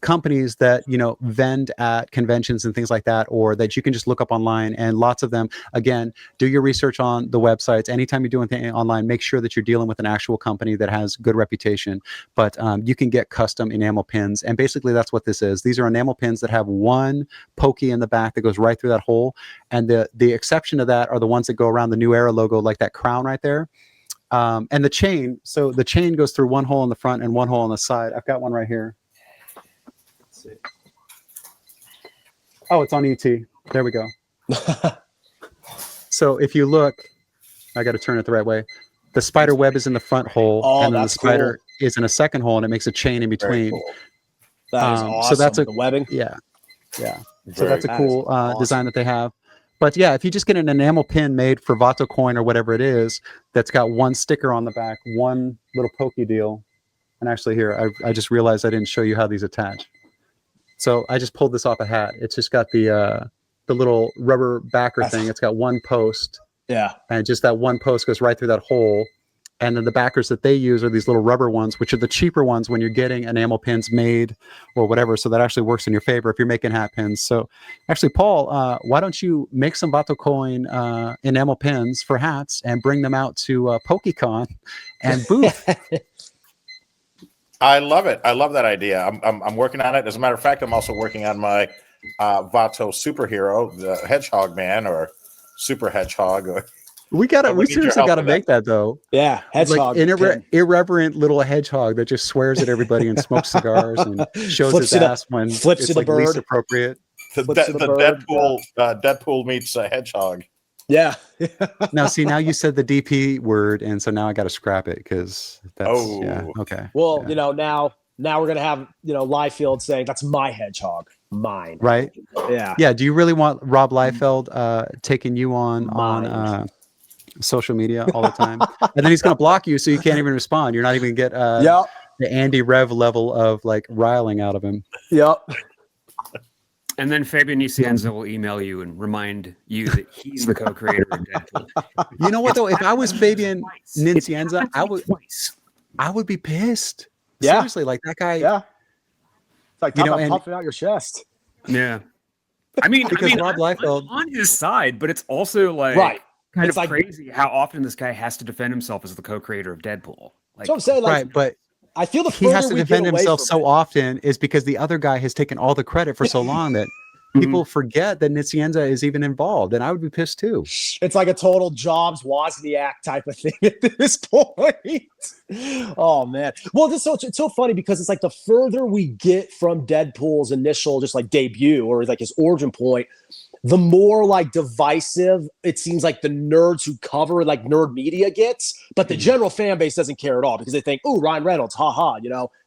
companies that, you know, vend at conventions and things like that, or that you can just look up online, and lots of them. Again, do your research on the websites. Anytime you do anything online, make sure that you're dealing with an actual company that has good reputation. But you can get custom enamel pins, and basically that's what this is. These are enamel pins that have one pokey in the back that goes right through that hole, and the exception to that are the ones that go around the New Era logo, like that crown right there. And the chain, so the chain goes through one hole in the front and one hole on the side. I've got one right here. Oh, it's on ET. There we go. So if you look, I got to turn it the right way. The spider web is in the front hole, and then the spider is in a second hole, and it makes a chain in between. Cool. That is awesome. So that's the webbing. Yeah. So that's a cool design that they have. But yeah, if you just get an enamel pin made for Vato coin or whatever it is, that's got one sticker on the back, one little pokey deal. And actually here, I just realized I didn't show you how these attach. So I just pulled this off a hat. It's just got the little rubber backer thing. It's got one post. Yeah. And just that one post goes right through that hole. And then the backers that they use are these little rubber ones, which are the cheaper ones when you're getting enamel pins made or whatever. So that actually works in your favor if you're making hat pins. So actually, Paul, why don't you make some Vato coin enamel pins for hats and bring them out to PokeCon and booth? I love it. I love that idea. I'm working on it. As a matter of fact, I'm also working on my Vato superhero, the Hedgehog Man or Super Hedgehog. We seriously gotta make that though. Yeah, hedgehog, like an irreverent little hedgehog that just swears at everybody and smokes cigars and shows his ass when flips it's to the bird. Least appropriate. The Deadpool meets a hedgehog. Yeah. Now you said the DP word, and so now I got to scrap it because that's okay. Well, now we're gonna have Liefeld saying that's my hedgehog, mine. Right. Yeah. Do you really want Rob Liefeld taking you on social media all the time? And then he's gonna block you, so you can't even respond. You're not even gonna get the Andy Rev level of like riling out of him. Yep. And then Fabian Nicienza will email you and remind you that he's the co-creator of Deadpool. You know what though? If I was Fabian Nicienza, I would be pissed. Yeah. Seriously, like that guy. Yeah. It's like puffing out your chest. Yeah. I mean, Rob Liefeld on his side, but it's also like kind of crazy how often this guy has to defend himself as the co-creator of Deadpool. Like, so I'm saying, right, but I feel he has to defend himself so often is because the other guy has taken all the credit for so long that people forget that Nicienza is even involved, and I would be pissed too. It's like a total Jobs Wozniak type of thing at this point. Oh man! Well, it's so funny because it's like the further we get from Deadpool's initial just like debut or like his origin point, the more like divisive it seems like the nerds who cover like nerd media gets, but the general fan base doesn't care at all because they think, "Oh, Ryan Reynolds, haha,"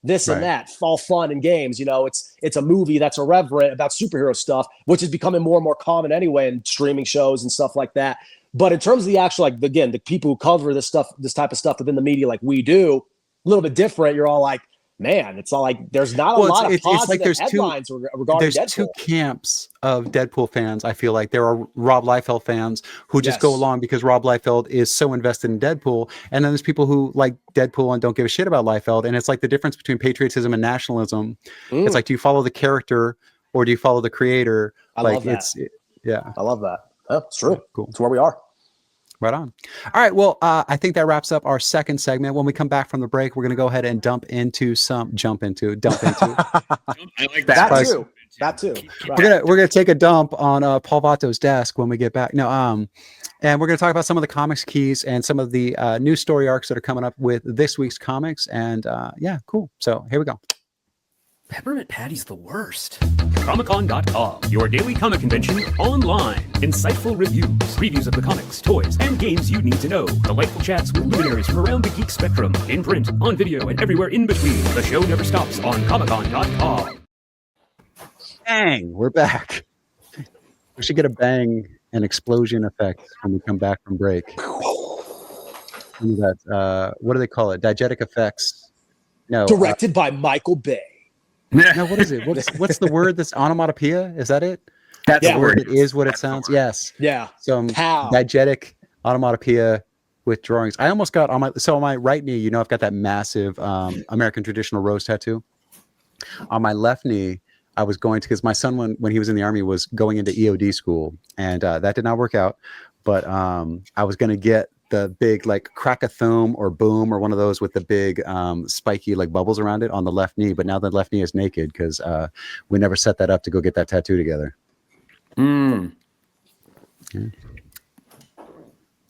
this and that, all fun and games. It's a movie that's irreverent about superhero stuff, which is becoming more and more common anyway in streaming shows and stuff like that. But in terms of the actual, like, again, the people who cover this type of stuff within the media, like we do, a little bit different. You're all like, man, it's all like there's not a lot of positive headlines regarding there's Deadpool. Two camps of Deadpool fans. I feel like there are Rob Liefeld fans who just go along because Rob Liefeld is so invested in Deadpool, and then there's people who like Deadpool and don't give a shit about Liefeld. And it's like the difference between patriotism and nationalism. It's like, do you follow the character or do you follow the creator? I love that. I love that. Oh, it's true. Cool. It's where we are. Right on. All right. Well, I think that wraps up our second segment. When we come back from the break, we're going to go ahead and jump into. I like that too. That too. Right. We're gonna take a dump on Paul Vato's desk when we get back. No, and we're gonna talk about some of the comics keys and some of the new story arcs that are coming up with this week's comics. And yeah, cool. So here we go. Peppermint Patty's the worst. Comic-Con.com, your daily comic convention online. Insightful reviews, previews of the comics, toys, and games you need to know. Delightful chats with luminaries from around the geek spectrum. In print, on video, and everywhere in between. The show never stops on Comic-Con.com. Bang! We're back. We should get a bang and explosion effect when we come back from break. That what do they call it? Diegetic effects. No. Directed by Michael Bay. No, what is it? What's the word? That's onomatopoeia? Is that it? That's the word. It is what it sounds. Yes. Yeah. So diegetic onomatopoeia with drawings. I almost got on my right knee. I've got that massive American traditional rose tattoo. On my left knee, I was going to, because my son when he was in the Army was going into EOD school, and that did not work out. But I was going to get the big like crack-a-thumb or boom or one of those with the big spiky like bubbles around it on the left knee, but now the left knee is naked because we never set that up to go get that tattoo together. Yeah.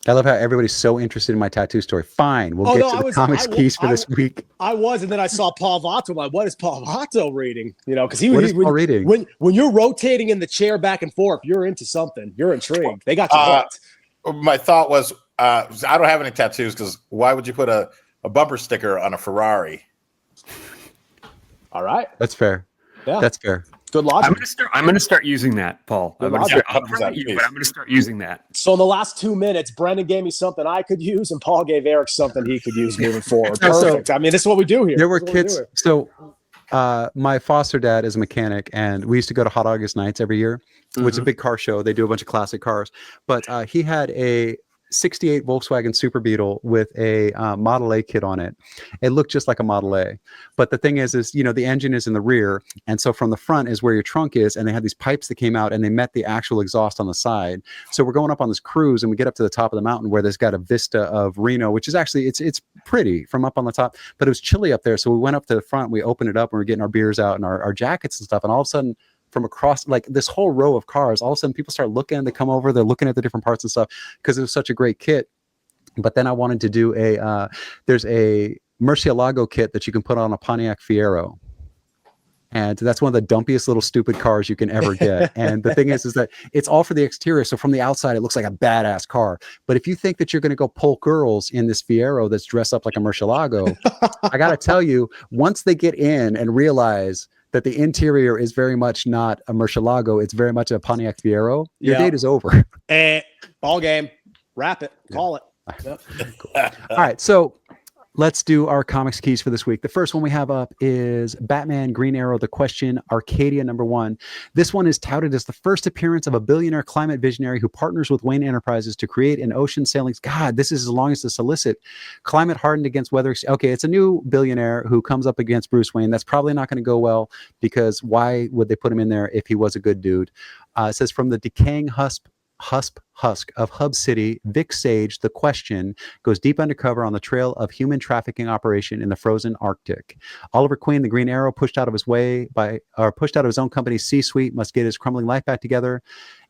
I love how everybody's so interested in my tattoo story. Fine, we'll get to the comics keys for this week. I was, and then I saw Paul Vato. I'm like, what is Paul Vato reading? Because what is Paul reading? When you're rotating in the chair back and forth, you're into something. You're intrigued. They got you hooked. My thought was, I don't have any tattoos because why would you put a bumper sticker on a Ferrari? All right, that's fair. Yeah, that's fair. Good logic. I'm gonna start using that, Paul. I'm gonna start using that. So in the last 2 minutes, Brendan gave me something I could use, and Paul gave Eric something he could use moving forward. Perfect. I mean, this is what we do here. There were kids. So my foster dad is a mechanic, and we used to go to Hot August Nights every year, which is a big car show. They do a bunch of classic cars, but he had a 68 Volkswagen Super Beetle with a Model A kit on it. It looked just like a Model A, but the thing is the engine is in the rear, and so from the front is where your trunk is, and they had these pipes that came out and they met the actual exhaust on the side. So we're going up on this cruise, and we get up to the top of the mountain where there's got a vista of Reno, which is actually it's pretty from up on the top, but it was chilly up there. So we went up to the front, we opened it up, and we're getting our beers out and our jackets and stuff, and all of a sudden, from across like this whole row of cars, all of a sudden people start looking, they come over, they're looking at the different parts and stuff because it was such a great kit. But then I wanted to do there's a Murcielago kit that you can put on a Pontiac Fiero. And that's one of the dumpiest little stupid cars you can ever get. And the thing is that it's all for the exterior. So from the outside, it looks like a badass car. But if you think that you're going to go pull girls in this Fiero that's dressed up like a Murcielago, I got to tell you, once they get in and realize that the interior is very much not a Murcielago, it's very much a Pontiac Fiero, your date is over. Ball game. Wrap it. Call it. Yep. Cool. All right, so let's do our comics keys for this week. The first one we have up is Batman Green Arrow, The Question, Arcadia #1. This one is touted as the first appearance of a billionaire climate visionary who partners with Wayne Enterprises to create an ocean sailing. God, this is as long as the solicit. Climate hardened against weather. Okay, it's a new billionaire who comes up against Bruce Wayne. That's probably not going to go well because why would they put him in there if he was a good dude? It says from the decaying husk of Hub City, Vic Sage, The Question, goes deep undercover on the trail of human trafficking operation in the frozen Arctic. Oliver Queen, the Green Arrow, pushed out of his own company's C-suite, must get his crumbling life back together.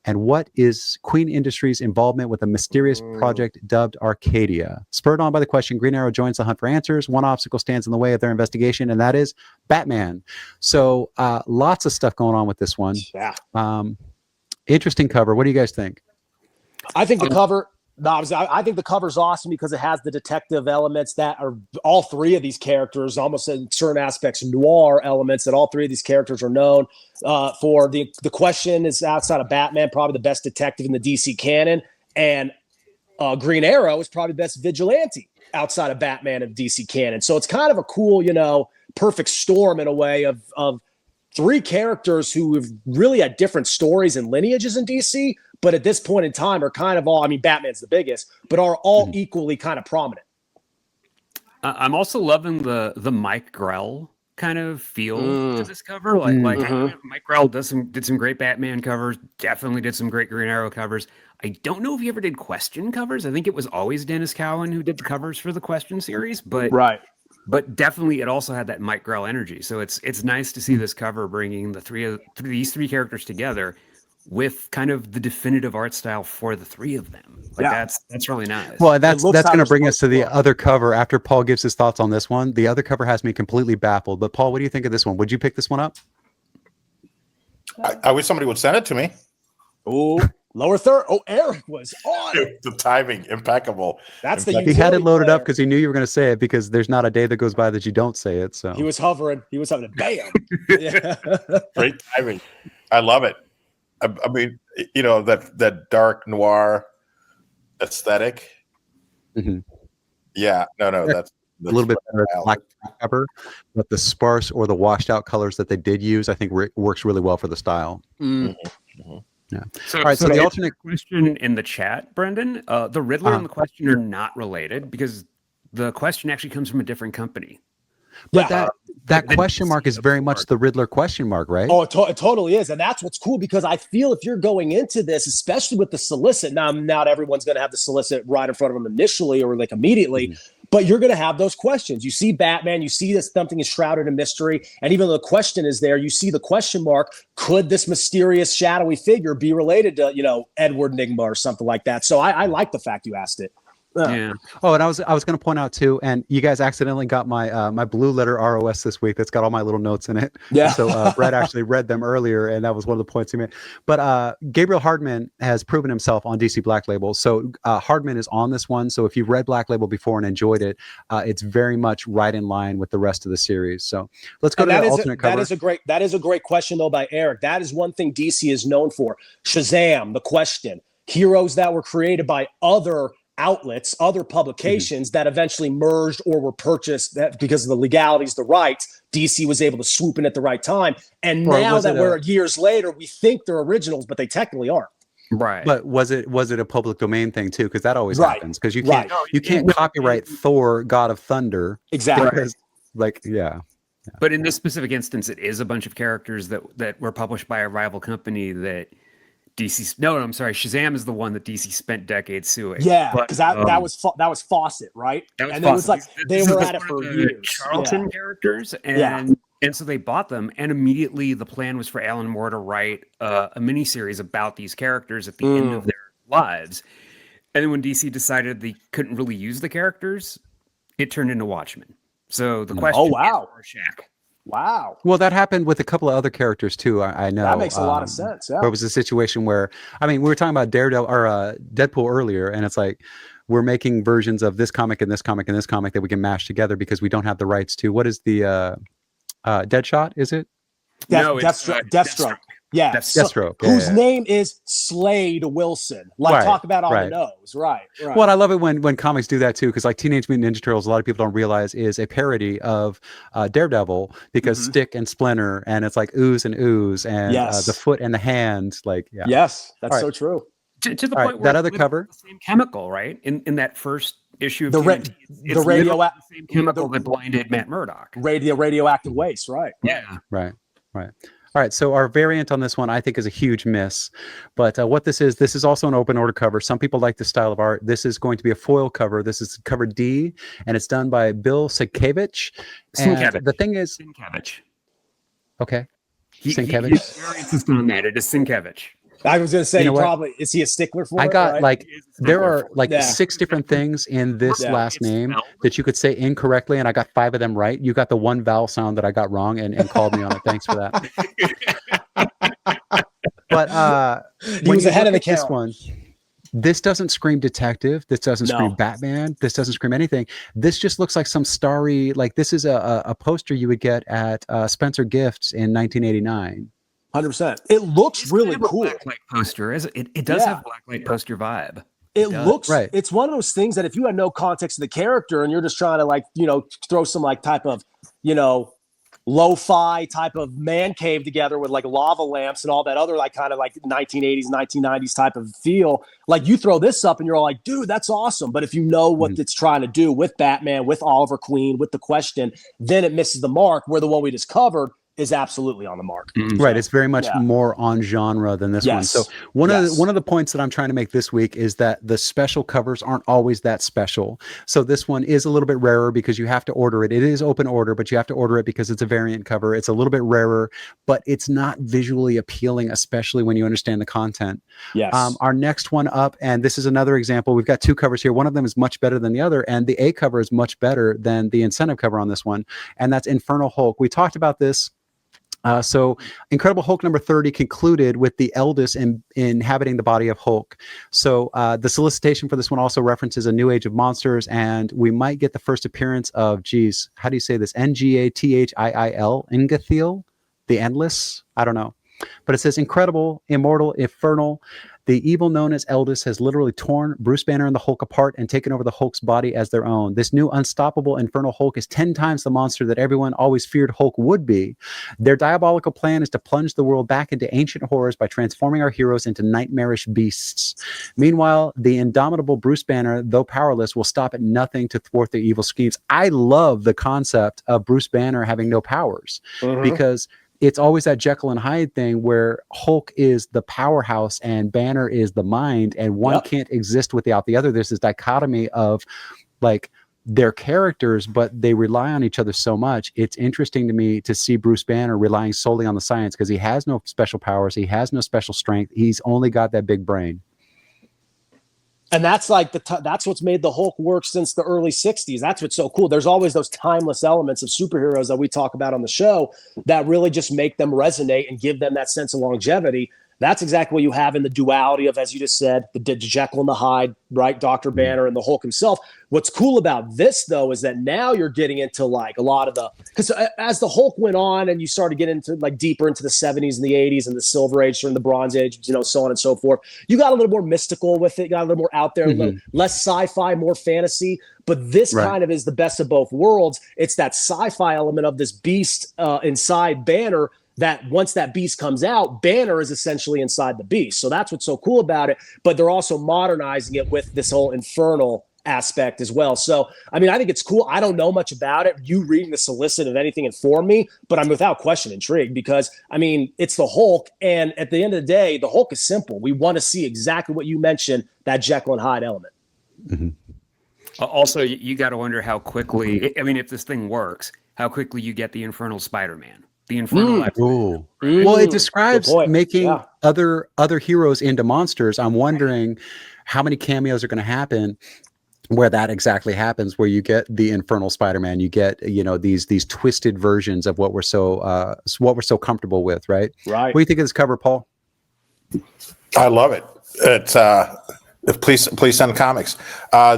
And what is Queen Industries' involvement with a mysterious project dubbed Arcadia? Spurred on by The Question, Green Arrow joins the hunt for answers. One obstacle stands in the way of their investigation, and that is Batman. So lots of stuff going on with this one. Yeah. Interesting cover. What do you guys think? I think the cover. I think the cover's awesome because it has the detective elements that are all three of these characters, almost in certain aspects, noir elements that all three of these characters are known for. The Question is outside of Batman, probably the best detective in the DC canon, and Green Arrow is probably the best vigilante outside of Batman and DC canon. So it's kind of a cool, perfect storm in a way of three characters who have really had different stories and lineages in DC, but at this point in time are kind of all, Batman's the biggest, but are all equally kind of prominent. I'm also loving the Mike Grell kind of feel to this cover. Mike Grell did some great Batman covers, definitely did some great Green Arrow covers. I don't know if he ever did Question covers. I think it was always Dennis Cowan who did the covers for the Question series, but right. but definitely it also had that Mike Grell energy. So it's nice to see this cover bringing these three characters together with kind of the definitive art style for the three of them. Like that's really nice. Well, that's going to bring us to the look. other cover after Paul gives his thoughts on this one. The other cover has me completely baffled. But Paul, what do you think of this one? Would you pick this one up? I wish somebody would send it to me. Oh, lower third. Oh, Eric was on it. The timing, impeccable. That's the He had it loaded player. up because he knew you were going to say it, because there's not a day that goes by that you don't say it. So He was hovering. He was having a bam. Yeah. Great timing. I love it. I mean, you know, that dark noir aesthetic. Mm-hmm. Yeah, no, that's a little bit better black cover, but the sparse or the washed out colors that they did use, I think works really well for the style. Mm. Mm-hmm. Yeah. So, all right. So the alternate question in the chat, Brendan, the Riddler and the question are not related because the question actually comes from a different company. But that question mark is very much the Riddler question mark, right? Oh, it totally is. And that's what's cool, because I feel if you're going into this, especially with the solicit, now not everyone's going to have the solicit right in front of them initially or like immediately, but you're going to have those questions. You see Batman, you see that something is shrouded in mystery. And even though the question is there, you see the question mark. Could this mysterious shadowy figure be related to, Edward Nygma or something like that? So I like the fact you asked it. Yeah. Oh, and I was going to point out too, and you guys accidentally got my my blue letter ROS this week. That's got all my little notes in it. Yeah. So Brett actually read them earlier, and that was one of the points he made. But Gabriel Hardman has proven himself on DC Black Label. So Hardman is on this one. So if you've read Black Label before and enjoyed it, it's very much right in line with the rest of the series. So let's go to the alternate cover. That is a great question though by Eric. That is one thing DC is known for. Shazam, the question, heroes that were created by other outlets, other publications that eventually merged or were purchased that because of the legalities, the rights, DC was able to swoop in at the right time. And now that we're years later, we think they're originals, but they technically aren't. Right. But was it a public domain thing too? Because that always happens. Because you can't copyright Thor, God of Thunder. Exactly. Because, But in this specific instance, it is a bunch of characters that were published by a rival company that DC. No, I'm sorry. Shazam is the one that DC spent decades suing. Yeah, because that was Fawcett, right? And it was like they were at it for years. Charlton characters, and so they bought them, and immediately the plan was for Alan Moore to write a miniseries about these characters at the end of their lives. And then when DC decided they couldn't really use the characters, it turned into Watchmen. So the question is Rorschach. Wow. Well, that happened with a couple of other characters too. I know that makes a lot of sense. Yeah. There was a situation where, we were talking about Daredevil or Deadpool earlier, and it's like we're making versions of this comic and this comic and this comic that we can mash together because we don't have the rights to. What is the Deadshot? Is it? No, it's Deathstroke. Yeah. Deathstroke. Whose name is Slade Wilson. Talk about on the nose. Right. Well, I love it when comics do that too, because like Teenage Mutant Ninja Turtles, a lot of people don't realize is a parody of Daredevil, because Stick and Splinter, and it's like ooze and the foot and the hand. Yes, that's so true. To the point where that other cover, the same chemical, right? In that first issue of the same chemical that blinded Matt Murdock. Radioactive waste, right? Yeah. Right. All right, so our variant on this one, I think, is a huge miss. But what this is also an open order cover. Some people like this style of art. This is going to be a foil cover. This is cover D, and it's done by Bill Sienkiewicz. And the thing is... Sienkiewicz. Okay. Sienkiewicz. His variant is on that. It is Sienkiewicz. I was going to say, is he a stickler for it? I got there are 6 different things in this last name that you could say incorrectly, and I got 5 of them right. You got the one vowel sound that I got wrong and called me on it. Thanks for that. But he was ahead of the count. This one, this doesn't scream detective. This doesn't scream Batman. This doesn't scream anything. This just looks like some starry, this is a poster you would get at Spencer Gifts in 1989. 100%. It looks really cool. Blacklight poster, is it? It does have blacklight poster vibe. It looks right. It's one of those things that if you had no context of the character and you're just trying to throw some type of lo-fi type of man cave together with lava lamps and all that other 1980s 1990s type of feel, you throw this up and you're all like, dude, that's awesome. But if you know what it's trying to do with Batman, with Oliver Queen, with the question, then it misses the mark. Where the one we just covered, is absolutely on the mark. Right. It's very much more on genre than this one. So one of the points that I'm trying to make this week is that the special covers aren't always that special. So this one is a little bit rarer because you have to order it. It is open order, but you have to order it because it's a variant cover. It's a little bit rarer, but it's not visually appealing, especially when you understand the content. Yes. Our next one up, and this is another example. We've got two covers here. One of them is much better than the other, and the A cover is much better than the incentive cover on this one, and that's Infernal Hulk. We talked about this. So Incredible Hulk number 30 concluded with the eldest inhabiting the body of Hulk. So the solicitation for this one also references a new age of monsters, and we might get the first appearance of, how do you say this? Ngathiil, Ngathiil, the Endless? I don't know. But it says incredible, immortal, infernal. The evil known as Eldest has literally torn Bruce Banner and the Hulk apart and taken over the Hulk's body as their own. This new unstoppable infernal Hulk is 10 times the monster that everyone always feared Hulk would be. Their diabolical plan is to plunge the world back into ancient horrors by transforming our heroes into nightmarish beasts. Meanwhile, the indomitable Bruce Banner, though powerless, will stop at nothing to thwart their evil schemes. I love the concept of Bruce Banner having no powers because it's always that Jekyll and Hyde thing where Hulk is the powerhouse and Banner is the mind, and one can't exist without the other. There's this dichotomy of like their characters, but they rely on each other so much. It's interesting to me to see Bruce Banner relying solely on the science because he has no special powers. He has no special strength. He's only got that big brain. And that's like that's what's made the Hulk work since the early 60s. That's what's so cool. There's always those timeless elements of superheroes that we talk about on the show that really just make them resonate and give them that sense of longevity. That's exactly what you have in the duality of, as you just said, the Jekyll and the Hyde, right? Dr. Banner and the Hulk himself. What's cool about this, though, is that now you're getting into like a lot of because as the Hulk went on and you started getting into like deeper into the 70s and the 80s and the Silver Age and the Bronze Age, so on and so forth, you got a little more mystical with it, got a little more out there, a little less sci-fi, more fantasy. But this kind of is the best of both worlds. It's that sci-fi element of this beast inside Banner that once that beast comes out, Banner is essentially inside the beast. So that's what's so cool about it. But they're also modernizing it with this whole infernal aspect as well. So, I mean, I think it's cool. I don't know much about it. You reading the solicit, if anything, informed me, but I'm without question intrigued because, I mean, it's the Hulk. And at the end of the day, the Hulk is simple. We want to see exactly what you mentioned, that Jekyll and Hyde element. Also, you got to wonder how quickly, I mean, if this thing works, how quickly you get the Infernal Spider-Man. The Infernal. Well, it describes making other heroes into monsters. I'm wondering how many cameos are going to happen where that exactly happens, where you get the Infernal Spider-Man, you get these twisted versions of what we're so comfortable with, right? Right. What do you think of this cover, Paul? I love it. It's please send comics. I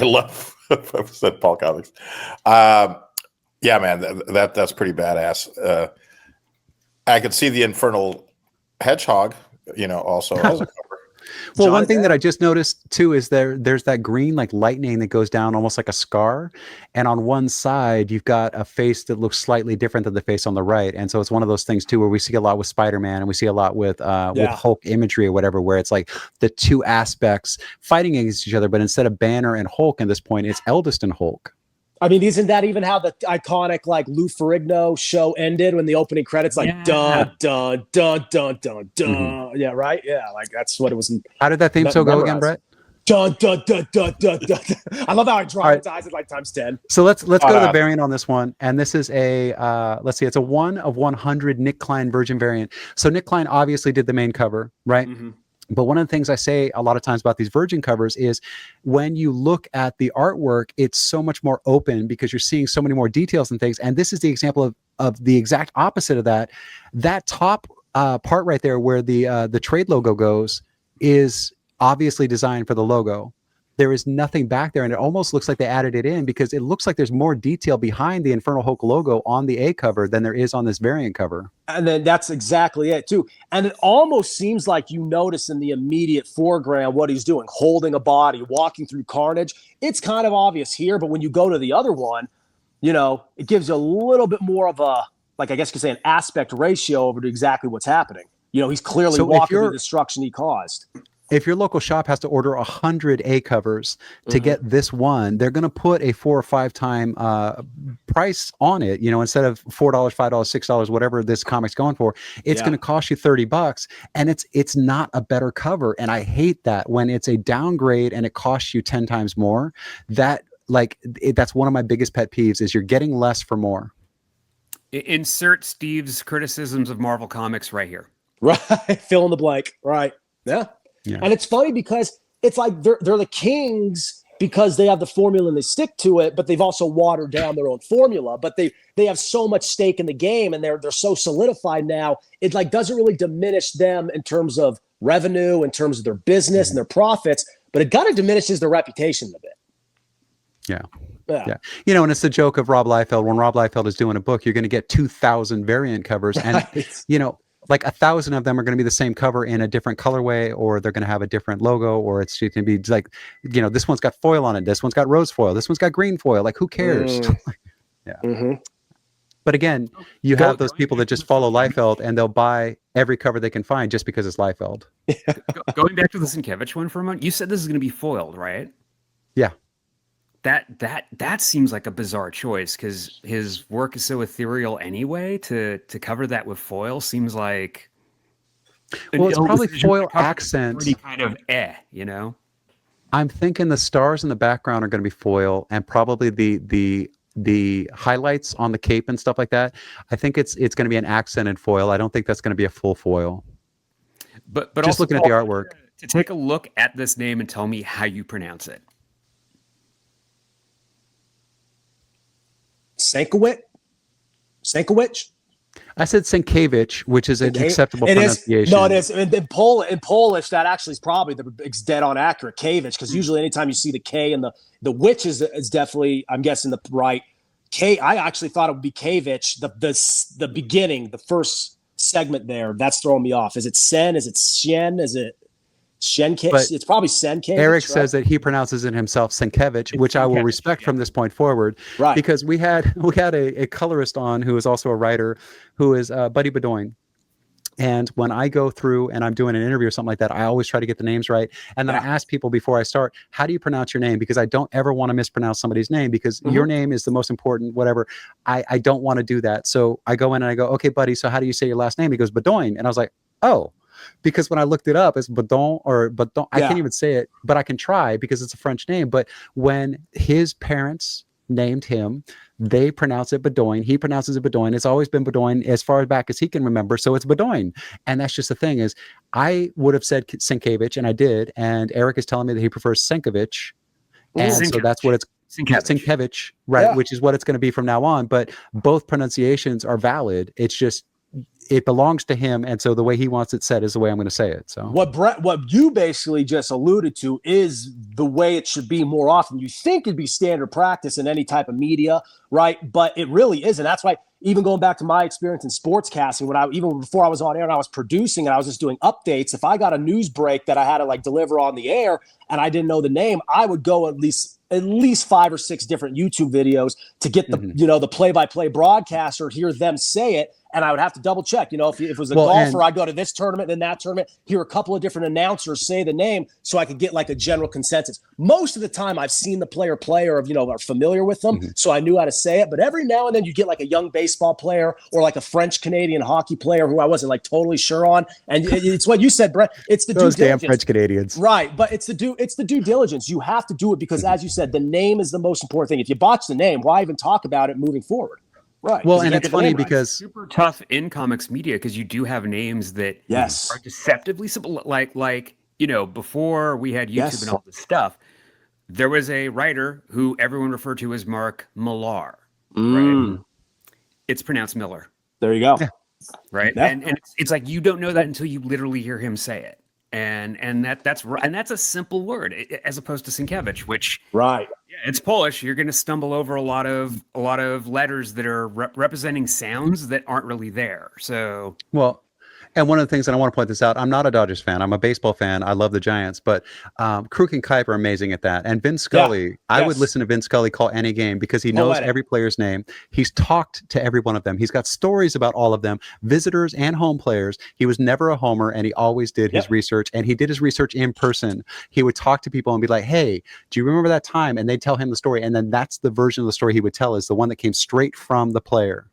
love said Paul comics. Yeah, man, that's pretty badass. I could see the Infernal Hedgehog, also as a cover. Well, one thing that I just noticed too is there's that green like lightning that goes down almost like a scar, and on one side you've got a face that looks slightly different than the face on the right, and so it's one of those things too where we see a lot with Spider-Man and we see a lot with Hulk imagery or whatever, where it's like the two aspects fighting against each other, but instead of Banner and Hulk at this point, it's Eldest and Hulk. I mean, isn't that even how the iconic like Lou Ferrigno show ended when the opening credits dun dun dun dun dun dun? Yeah, right. Yeah, like that's what it was. How did that theme so go again, Brett? Dun dun dun dun dun dun. I love how I dramatize it like times 10. So let's go to the variant on this one, and this is a it's a 1 of 100 Nick Klein Virgin variant. So Nick Klein obviously did the main cover, right? But one of the things I say a lot of times about these Virgin covers is when you look at the artwork, it's so much more open because you're seeing so many more details and things. And this is the example of the exact opposite of that. That top part right there where the trade logo goes is obviously designed for the logo. There is nothing back there, and it almost looks like they added it in because it looks like there's more detail behind the Infernal Hulk logo on the A cover than there is on this variant cover. And then that's exactly it too. And it almost seems like you notice in the immediate foreground what he's doing, holding a body, walking through carnage. It's kind of obvious here, but when you go to the other one, it gives you a little bit more of a, like I guess you could say, an aspect ratio over to exactly what's happening. He's clearly walking through the destruction he caused. if your local shop has to order 100 A covers to get this one, they're going to put a 4 or 5 time price on it. You know, instead of $4, $5, $6, whatever this comic's going for, it's going to cost you $30, and it's not a better cover. And I hate that when it's a downgrade and it costs you 10 times more. That's one of my biggest pet peeves is you're getting less for more. Insert Steve's criticisms of Marvel Comics right here. Right. Fill in the blank. Right. Yeah. And it's funny because it's like they're the kings because they have the formula and they stick to it, but they've also watered down their own formula. But they have so much stake in the game, and they're so solidified now. It like doesn't really diminish them in terms of revenue, in terms of their business and their profits, but it kind of diminishes their reputation a bit. Yeah. You know, and it's the joke of Rob Liefeld. When Rob Liefeld is doing a book, you're going to get 2,000 variant covers, and you know, like 1,000 of them are going to be the same cover in a different colorway, or they're going to have a different logo, or it's going to be like, you know, this one's got foil on it, this one's got rose foil, this one's got green foil. Like, who cares? But again, you have those people that just follow Liefeld, and they'll buy every cover they can find just because it's Liefeld. Going back to the Sienkiewicz one for a moment, you said this is going to be foiled, right? Yeah. That seems like a bizarre choice because his work is so ethereal anyway. To cover that with foil seems like, well, it's probably foil accents. Pretty kind of you know. I'm thinking the stars in the background are going to be foil, and probably the highlights on the cape and stuff like that. I think it's going to be an accented foil. I don't think that's going to be a full foil. But just also, looking at the artwork, to take a look at this name and tell me how you pronounce it. Sienkiewicz? I said Sienkiewicz, which is an acceptable pronunciation. No, it is. In Polish, that actually is probably it's dead on accurate. Kiewicz, because usually anytime you see the K and the witch is definitely, I'm guessing, the right K. I actually thought it would be Kiewicz. The beginning, the first segment there, that's throwing me off. Is it Sen? Is it Shen? Is it Shenkiewicz? It's probably Senkiewicz. Eric says that he pronounces it himself Sienkiewicz, which I will respect from this point forward. Right. Because we had a colorist on who is also a writer, who is Buddy Bedoin. And when I go through and I'm doing an interview or something like that, I always try to get the names right. And then I ask people before I start, how do you pronounce your name? Because I don't ever want to mispronounce somebody's name, because your name is the most important, whatever. I don't want to do that. So I go in and I go, okay, buddy, so how do you say your last name? He goes, Bedoin. And I was like, oh. Because when I looked it up, it's Bedon or Bedon. I can't even say it, but I can try because it's a French name. But when his parents named him, they pronounce it Bedoin. He pronounces it Bedoin. It's always been Bedoin as far back as he can remember. So it's Bedoin. And that's just the thing is, I would have said Sienkiewicz, and I did. And Eric is telling me that he prefers Sienkiewicz. And so that's what it's Sienkiewicz, right? Yeah. Which is what it's going to be from now on. But both pronunciations are valid. It's just, it belongs to him, and so the way he wants it said is the way I'm going to say it. So what you basically just alluded to is the way it should be more often. You think it'd be standard practice in any type of media, right? But it really isn't. That's why, even going back to my experience in sportscasting, even before I was on air and I was producing and I was just doing updates, if I got a news break that I had to like deliver on the air and I didn't know the name, I would go at least 5 or 6 different YouTube videos to get the the play-by-play broadcaster, hear them say it. And I would have to double check, if it was a golfer, I'd go to this tournament and that tournament, hear a couple of different announcers say the name so I could get like a general consensus. Most of the time I've seen the player play or, are familiar with them. So I knew how to say it. But every now and then you get like a young baseball player or like a French-Canadian hockey player who I wasn't like totally sure on. And it's what you said, Brett. It's the those due damn diligence. French Canadians. Right. But it's the due diligence. You have to do it because, as you said, the name is the most important thing. If you botch the name, why even talk about it moving forward? Right. Well, and it's funny because it's super tough in comics media because you do have names that are deceptively simple. Like before we had YouTube and all this stuff, there was a writer who everyone referred to as Mark Millar. Right? It's pronounced Miller. There you go. Yeah. Right. Yeah. And it's like you don't know that until you literally hear him say it. And that's a simple word as opposed to Sienkiewicz, which it's Polish. You're going to stumble over a lot of letters that are representing sounds that aren't really there. So And one of the things that I want to point this out, I'm not a Dodgers fan. I'm a baseball fan. I love the Giants, but Kruk and Kuiper are amazing at that. And Vin Scully, I would listen to Vin Scully call any game because he knows every player's name. He's talked to every one of them. He's got stories about all of them, visitors and home players. He was never a homer, and he always did his research, and he did his research in person. He would talk to people and be like, hey, do you remember that time? And they'd tell him the story. And then that's the version of the story he would tell, is the one that came straight from the player.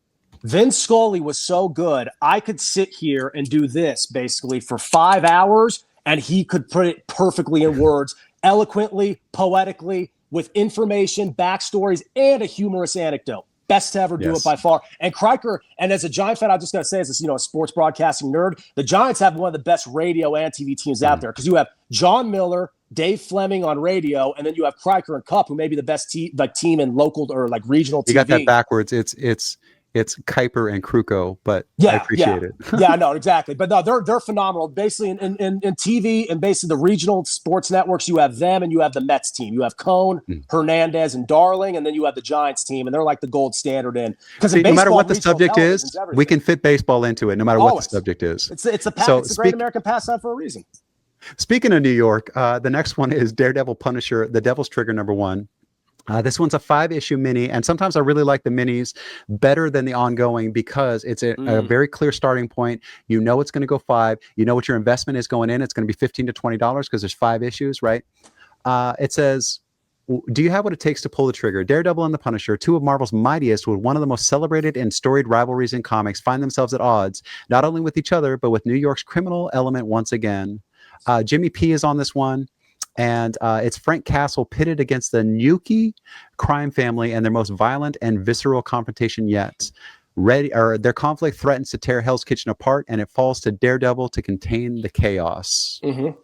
Vin Scully was so good. I could sit here and do this basically for 5 hours, and he could put it perfectly in words, eloquently, poetically, with information, backstories, and a humorous anecdote. Best to ever do it by far. And Kriker, and as a Giant fan, I just got to say, as a sports broadcasting nerd, the Giants have one of the best radio and TV teams out there, because you have John Miller, Dave Fleming on radio, and then you have Kriker and Cup, who may be the best team in local or like regional TV. You got that backwards. It's Kuiper and Kruko, but I appreciate it. Yeah, no, exactly. But no, they're phenomenal. Basically, in TV and basically the regional sports networks, you have them and you have the Mets team. You have Cone, Hernandez, and Darling, and then you have the Giants team, and they're like the gold standard in. Because no matter what the subject is, we can fit baseball into it. No matter what the subject is, it's a great American pastime for a reason. Speaking of New York, the next one is Daredevil Punisher, The Devil's Trigger #1. This one's a 5-issue mini, and sometimes I really like the minis better than the ongoing because it's a very clear starting point. You know it's going to go 5. You know what your investment is going in. It's going to be $15 to $20 because there's 5 issues, right? It says, do you have what it takes to pull the trigger? Daredevil and the Punisher, 2 of Marvel's mightiest, with one of the most celebrated and storied rivalries in comics, find themselves at odds, not only with each other, but with New York's criminal element once again. Jimmy P is on this one. And it's Frank Castle pitted against the Nuki crime family and their most violent and visceral confrontation yet. Their conflict threatens to tear Hell's Kitchen apart, and it falls to Daredevil to contain the chaos. Mm-hmm.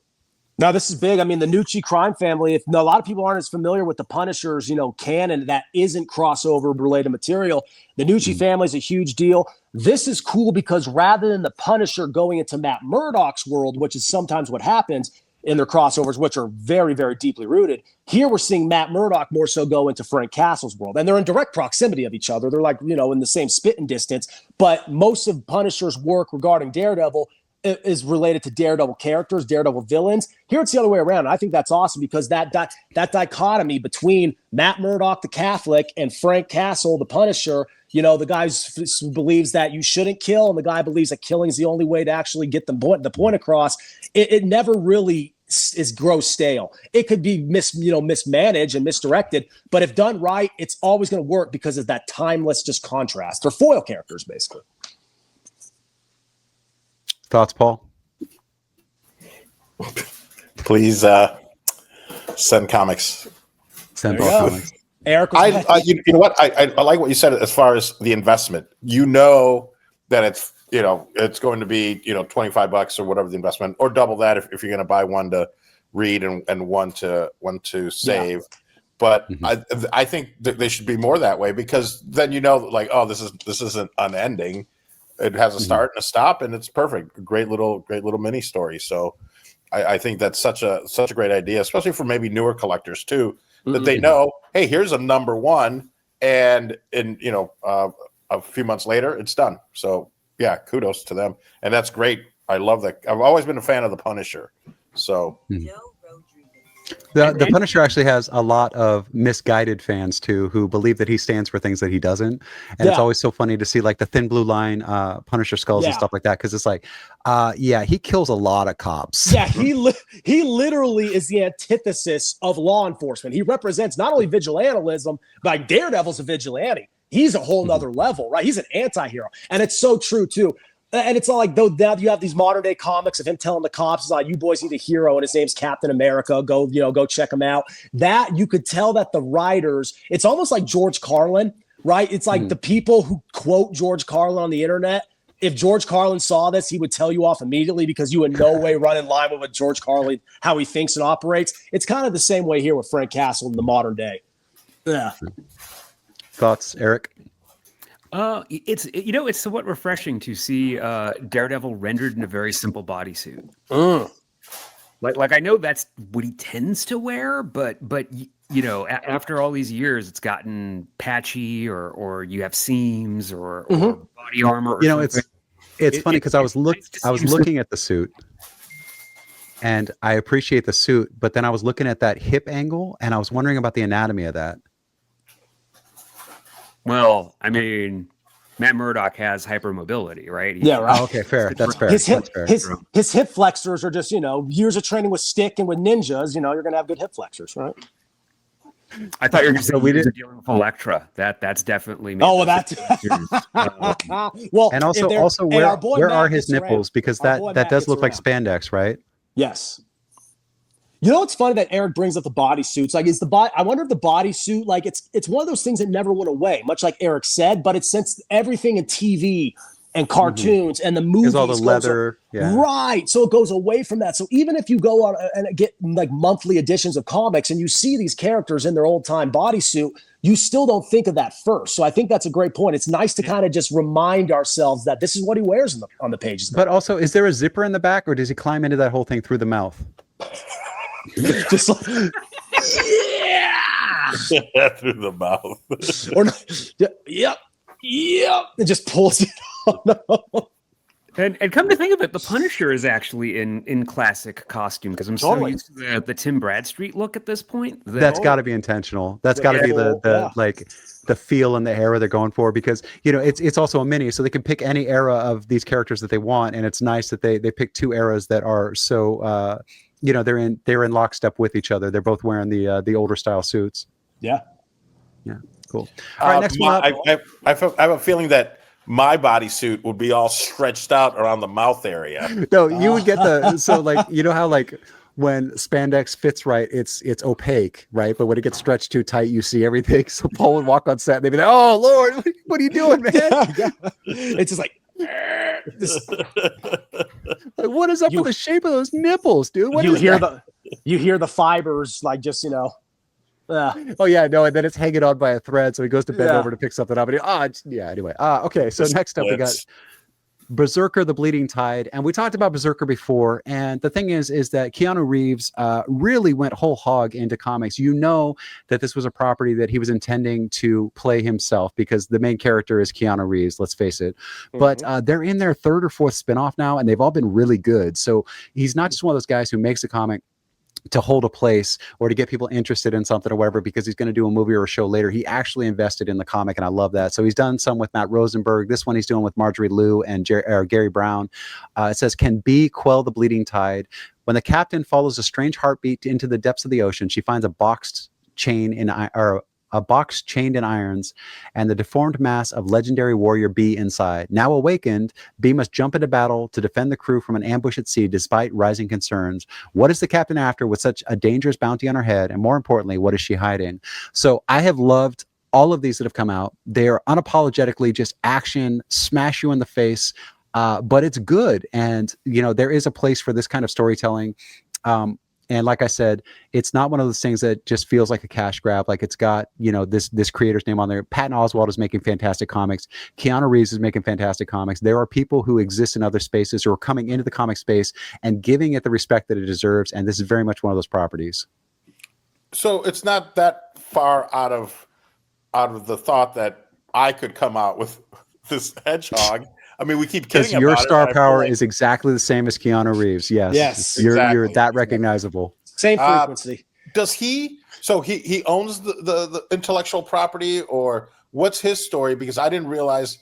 Now, this is big. I mean, the Nucci crime family, a lot of people aren't as familiar with the Punisher's, canon that isn't crossover related material. The Nucci family is a huge deal. This is cool because rather than the Punisher going into Matt Murdock's world, which is sometimes what happens in their crossovers, which are very, very deeply rooted, here we're seeing Matt Murdock more so go into Frank Castle's world. And they're in direct proximity of each other. They're like, in the same spitting distance. But most of Punisher's work regarding Daredevil is related to Daredevil characters, Daredevil villains. Here it's the other way around. I think that's awesome because that dichotomy between Matt Murdock, the Catholic, and Frank Castle, the Punisher, the guy who believes that you shouldn't kill, and the guy believes that killing is the only way to actually get the point across. It never really grows stale. It could be mismanaged and misdirected, but if done right, it's always going to work because of that timeless just contrast. They're foil characters, basically. Thoughts, Paul? Please send comics. Send Paul comics. Eric, you know what? I like what you said as far as the investment. That it's going to be $25 or whatever the investment, or double that if you're going to buy one to read and one to save. Yeah. But I think that they should be more that way, because then this isn't unending. It has a start and a stop, and it's perfect. Great little mini story. So I think that's such a great idea, especially for maybe newer collectors too, that they know, hey, here's a #1, and in a few months later it's done. So yeah, kudos to them, and that's great. I love that. I've always been a fan of the Punisher. So. The Punisher actually has a lot of misguided fans too, who believe that he stands for things that he doesn't, and it's always so funny to see like the thin blue line Punisher skulls and stuff like that, because it's like, he kills a lot of cops. Yeah, he literally is the antithesis of law enforcement. He represents not only vigilantism, but like Daredevil's a vigilante. He's a whole nother level, right? He's an anti-hero, and it's so true too. And it's not like, though, now you have these modern day comics of him telling the cops, like, you boys need a hero, and his name's Captain America. Go check him out. That you could tell that the writers, it's almost like George Carlin, right? It's like the people who quote George Carlin on the internet. If George Carlin saw this, he would tell you off immediately, because you in no way run in line with what George Carlin, how he thinks and operates. It's kind of the same way here with Frank Castle in the modern day. Yeah. Thoughts, Eric? It's somewhat refreshing to see Daredevil rendered in a very simple bodysuit. Like I know that's what he tends to wear, but after all these years, it's gotten patchy, or you have seams or body armor. Or It's funny because I was nice to see him looking at the suit, and I appreciate the suit, but then I was looking at that hip angle, and I was wondering about the anatomy of that. Well, I mean, Matt Murdock has hypermobility, right? Yeah, right. Oh, okay, fair. That's fair. His hip, That's fair. his hip flexors are just, years of training with stick and with ninjas, you're going to have good hip flexors, right? I thought you were going to say we we did- were dealing with Electra. That's definitely Oh, well, that. Well, And if they're- also, and our boy where Matt are his gets around. nipples? Because Our boy that Matt does gets look like around. spandex, right? Yes. You know what's funny that Eric brings up the bodysuits? Like, I wonder if the bodysuit, like, it's one of those things that never went away, much like Eric said, but it's since everything in TV and cartoons and the movies Is all the leather, yeah. right? So it goes away from that. So even if you go on and get like monthly editions of comics and you see these characters in their old time bodysuit, you still don't think of that first. So I think that's a great point. It's nice to kind of just remind ourselves that this is what he wears on the pages. But also, is there a zipper in the back, or does he climb into that whole thing through the mouth? Just like, yeah, Through the mouth. or yep. It just pulls it on. And come to think of it, the Punisher is actually in classic costume because I'm so Totally. used to the Tim Bradstreet look at this point. That's got to be intentional. That's got to be the Yeah. like the feel and the era they're going for, because it's also a mini, so they can pick any era of these characters that they want, and it's nice that they pick two eras that are so they're in lockstep with each other. They're both wearing the older style suits. Yeah. Yeah, cool. All right, next one up. I have a feeling that my bodysuit would be all stretched out around the mouth area. No, you would get so like how like when spandex fits right, it's opaque, right? But when it gets stretched too tight, you see everything. So Paul would walk on set and they'd be like, "Oh Lord, what are you doing, man?" Yeah. It's just like, Like, what is up with the shape of those nipples, dude? What is that? You hear the fibers like just Oh yeah, no, and then it's hanging on by a thread, so he goes to bend Yeah. over to pick something up, and anyway. Okay, so next up we got Berserker: The Bleeding Tide, and we talked about Berserker before, and the thing is that Keanu Reeves really went whole hog into comics. You know that this was a property that he was intending to play himself, because the main character is Keanu Reeves, let's face it. But they're in their third or fourth spinoff now, and they've all been really good. So he's not just one of those guys who makes a comic to hold a place or to get people interested in something or whatever because he's going to do a movie or a show later. He actually invested in the comic, and I love that. So he's done some with Matt Rosenberg. This one he's doing with Marjorie Liu and Gary Brown. It says, "Can B quell the bleeding tide? When the captain follows a strange heartbeat into the depths of the ocean, she finds a box chained in irons and the deformed mass of legendary warrior B inside. Now awakened, B must jump into battle to defend the crew from an ambush at sea despite rising concerns. What is the captain after with such a dangerous bounty on her head? And more importantly, what is she hiding?" So I have loved all of these that have come out. They are unapologetically just action, smash you in the face, but it's good. And, there is a place for this kind of storytelling. And like I said, it's not one of those things that just feels like a cash grab. Like it's got, this creator's name on there. Patton Oswalt is making fantastic comics. Keanu Reeves is making fantastic comics. There are people who exist in other spaces who are coming into the comic space and giving it the respect that it deserves. And this is very much one of those properties. So it's not that far out of the thought that I could come out with this hedgehog. I mean, we keep kidding Because your about star it, power is exactly the same as Keanu Reeves. Yes. Yes, You're exactly. that recognizable. same frequency. Does he? So he owns the intellectual property, or what's his story? Because I didn't realize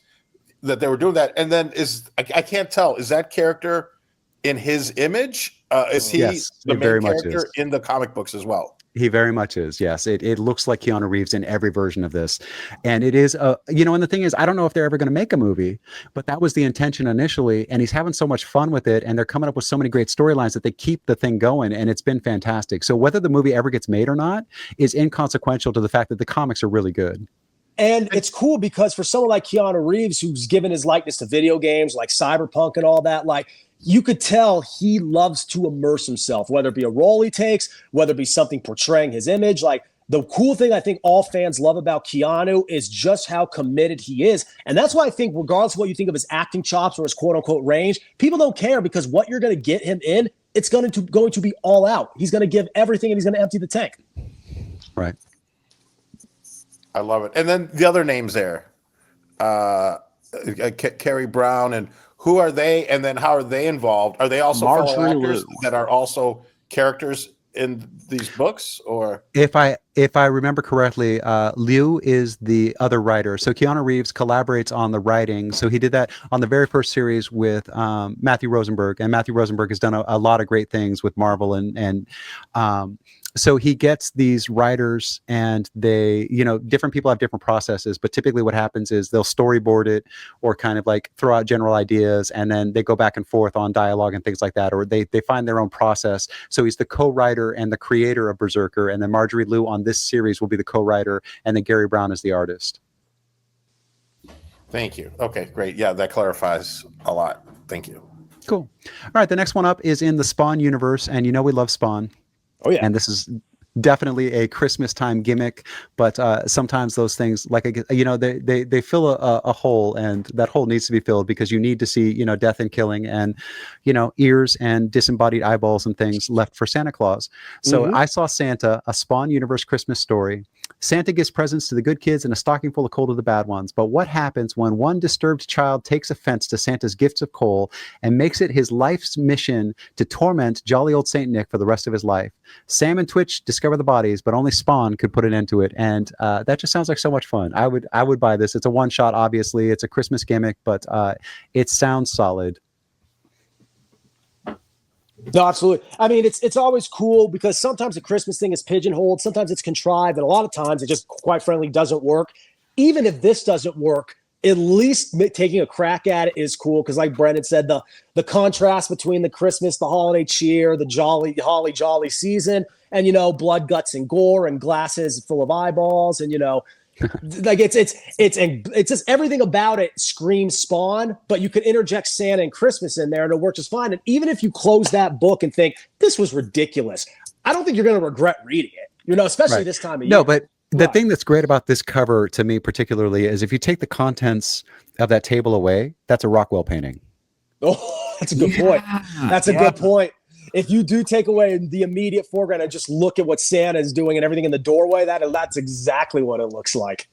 that they were doing that. And then I can't tell. Is that character in his image? Is he Yes, the it very main much character is. in the comic books as well? He very much is. Yes. It looks like Keanu Reeves in every version of this. And it is, and the thing is, I don't know if they're ever going to make a movie, but that was the intention initially. And he's having so much fun with it. And they're coming up with so many great storylines that they keep the thing going. And it's been fantastic. So whether the movie ever gets made or not is inconsequential to the fact that the comics are really good. And it's cool because for someone like Keanu Reeves, who's given his likeness to video games like Cyberpunk and all that, like, you could tell he loves to immerse himself, whether it be a role he takes, whether it be something portraying his image. Like, the cool thing I think all fans love about Keanu is just how committed he is. And that's why I think, regardless of what you think of his acting chops or his quote unquote range, people don't care, because what you're going to get him in, it's going to be all out. He's going to give everything and he's going to empty the tank. Right. I love it. And then the other names there, Carrie Brown, and who are they, and then how are they involved? Are they also fellow Marjorie actors Liu. that are also characters in these books, or If I remember correctly, Liu is the other writer. So Keanu Reeves collaborates on the writing. So he did that on the very first series with Matthew Rosenberg, and Matthew Rosenberg has done a lot of great things with Marvel, and so he gets these writers, and they, different people have different processes, but typically what happens is they'll storyboard it or kind of like throw out general ideas, and then they go back and forth on dialogue and things like that, or they find their own process. So he's the co-writer and the creator of Berserker, and then Marjorie Liu on this series will be the co-writer, and then Gary Brown is the artist. thank you. Okay, great. Yeah, that clarifies a lot. Thank you. Cool. All right, the next one up is in the Spawn universe, and we love Spawn. Oh yeah. And this is definitely a Christmas time gimmick, but sometimes those things, like, they fill a hole, and that hole needs to be filled because you need to see, death and killing, and ears and disembodied eyeballs and things left for Santa Claus. So I saw Santa, a Spawn universe Christmas story. Santa gives presents to the good kids and a stocking full of coal to the bad ones. But what happens when one disturbed child takes offense to Santa's gifts of coal and makes it his life's mission to torment jolly old Saint Nick for the rest of his life? Sam and Twitch discover the bodies, but only Spawn could put an end to it. And that just sounds like so much fun. I would buy this. It's a one-shot, obviously. It's a Christmas gimmick, but it sounds solid. No, absolutely. I mean, it's always cool because sometimes the Christmas thing is pigeonholed, sometimes it's contrived, and a lot of times it just, quite frankly, doesn't work. Even if this doesn't work, at least taking a crack at it is cool because, like Brendan said, the contrast between the Christmas, the holiday cheer, the holly jolly season, and blood, guts, and gore, and glasses full of eyeballs, and like it's just everything about it screams Spawn, but you could interject Santa and Christmas in there and it works just fine. And even if you close that book and think this was ridiculous, I don't think you're going to regret reading it, especially this time of year. No, but the thing that's great about this cover to me particularly is if you take the contents of that table away, that's a Rockwell painting. Oh, that's a good point. That's a good point. If you do take away the immediate foreground and just look at what Santa is doing and everything in the doorway, that's exactly what it looks like.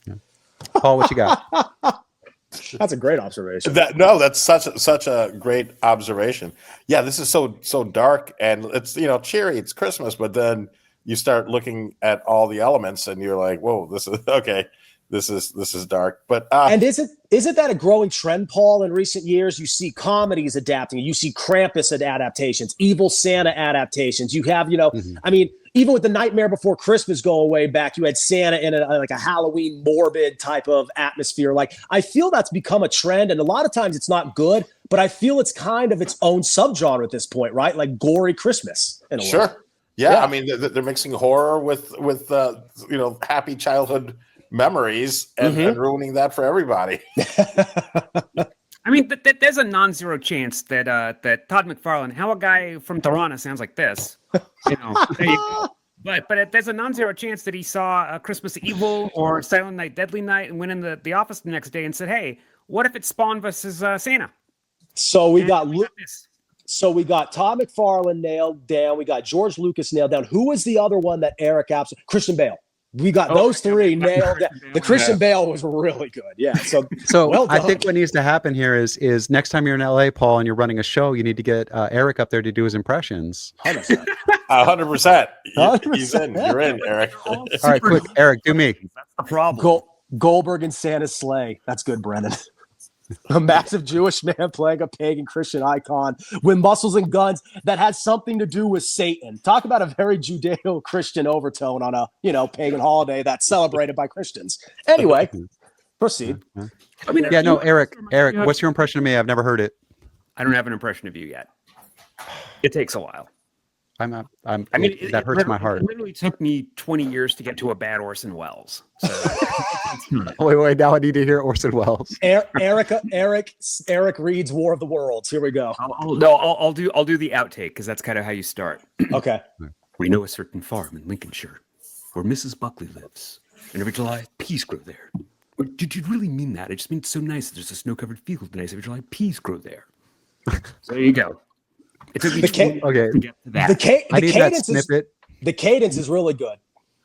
Yeah. Paul, what you got? That's a great observation. That's such a great observation. Yeah, this is so dark, and it's cheery. It's Christmas, but then you start looking at all the elements, and you're like, "Whoa, this is okay. This is dark." But and isn't that a growing trend, Paul? In recent years, you see comedies adapting. You see Krampus adaptations, Evil Santa adaptations. You have, I mean, even with the Nightmare Before Christmas going way back, you had Santa in like a Halloween morbid type of atmosphere. Like, I feel that's become a trend, and a lot of times it's not good, but I feel it's kind of its own subgenre at this point, right? Like gory Christmas. In a way. Sure. Yeah, I mean, they're mixing horror with happy childhood memories and ruining that for everybody. I mean, there's a non-zero chance that Todd McFarlane, how a guy from Toronto sounds like this, there you go. But there's a non-zero chance that he saw Christmas Evil or Silent Night, Deadly Night, and went in the office the next day and said, "Hey, what if it's Spawn versus Santa?" So we got this. So we got Todd McFarlane nailed down. We got George Lucas nailed down. Who was the other one that Eric Christian Bale. We got those three nailed down. The Christian Bale was really good. Yeah. So well I think what needs to happen here is next time you're in LA, Paul, and you're running a show, you need to get Eric up there to do his impressions. 100%. 100%. He's in. You're in, Eric. All right, quick, Eric, do me. That's the problem. Goldberg and Santa's sleigh. That's good, Brendan. A massive Jewish man playing a pagan Christian icon with muscles and guns that has something to do with Satan. Talk about a very Judeo-Christian overtone on a, pagan holiday that's celebrated by Christians. Anyway, proceed. I mean, Eric, what's your impression of me? I've never heard it. I don't have an impression of you yet. It takes a while. That hurts my heart. It literally took me 20 years to get to a bad Orson Welles. So. Wait, now I need to hear Orson Welles. Eric reads War of the Worlds. Here we go. I'll do the outtake because that's kind of how you start. Okay. We know a certain farm in Lincolnshire where Mrs. Buckley lives, and every July peas grow there. Did you really mean that? It just means so nice. There's a snow-covered field, and every July peas grow there. So there you go. It took me to get to that. The cadence is really good.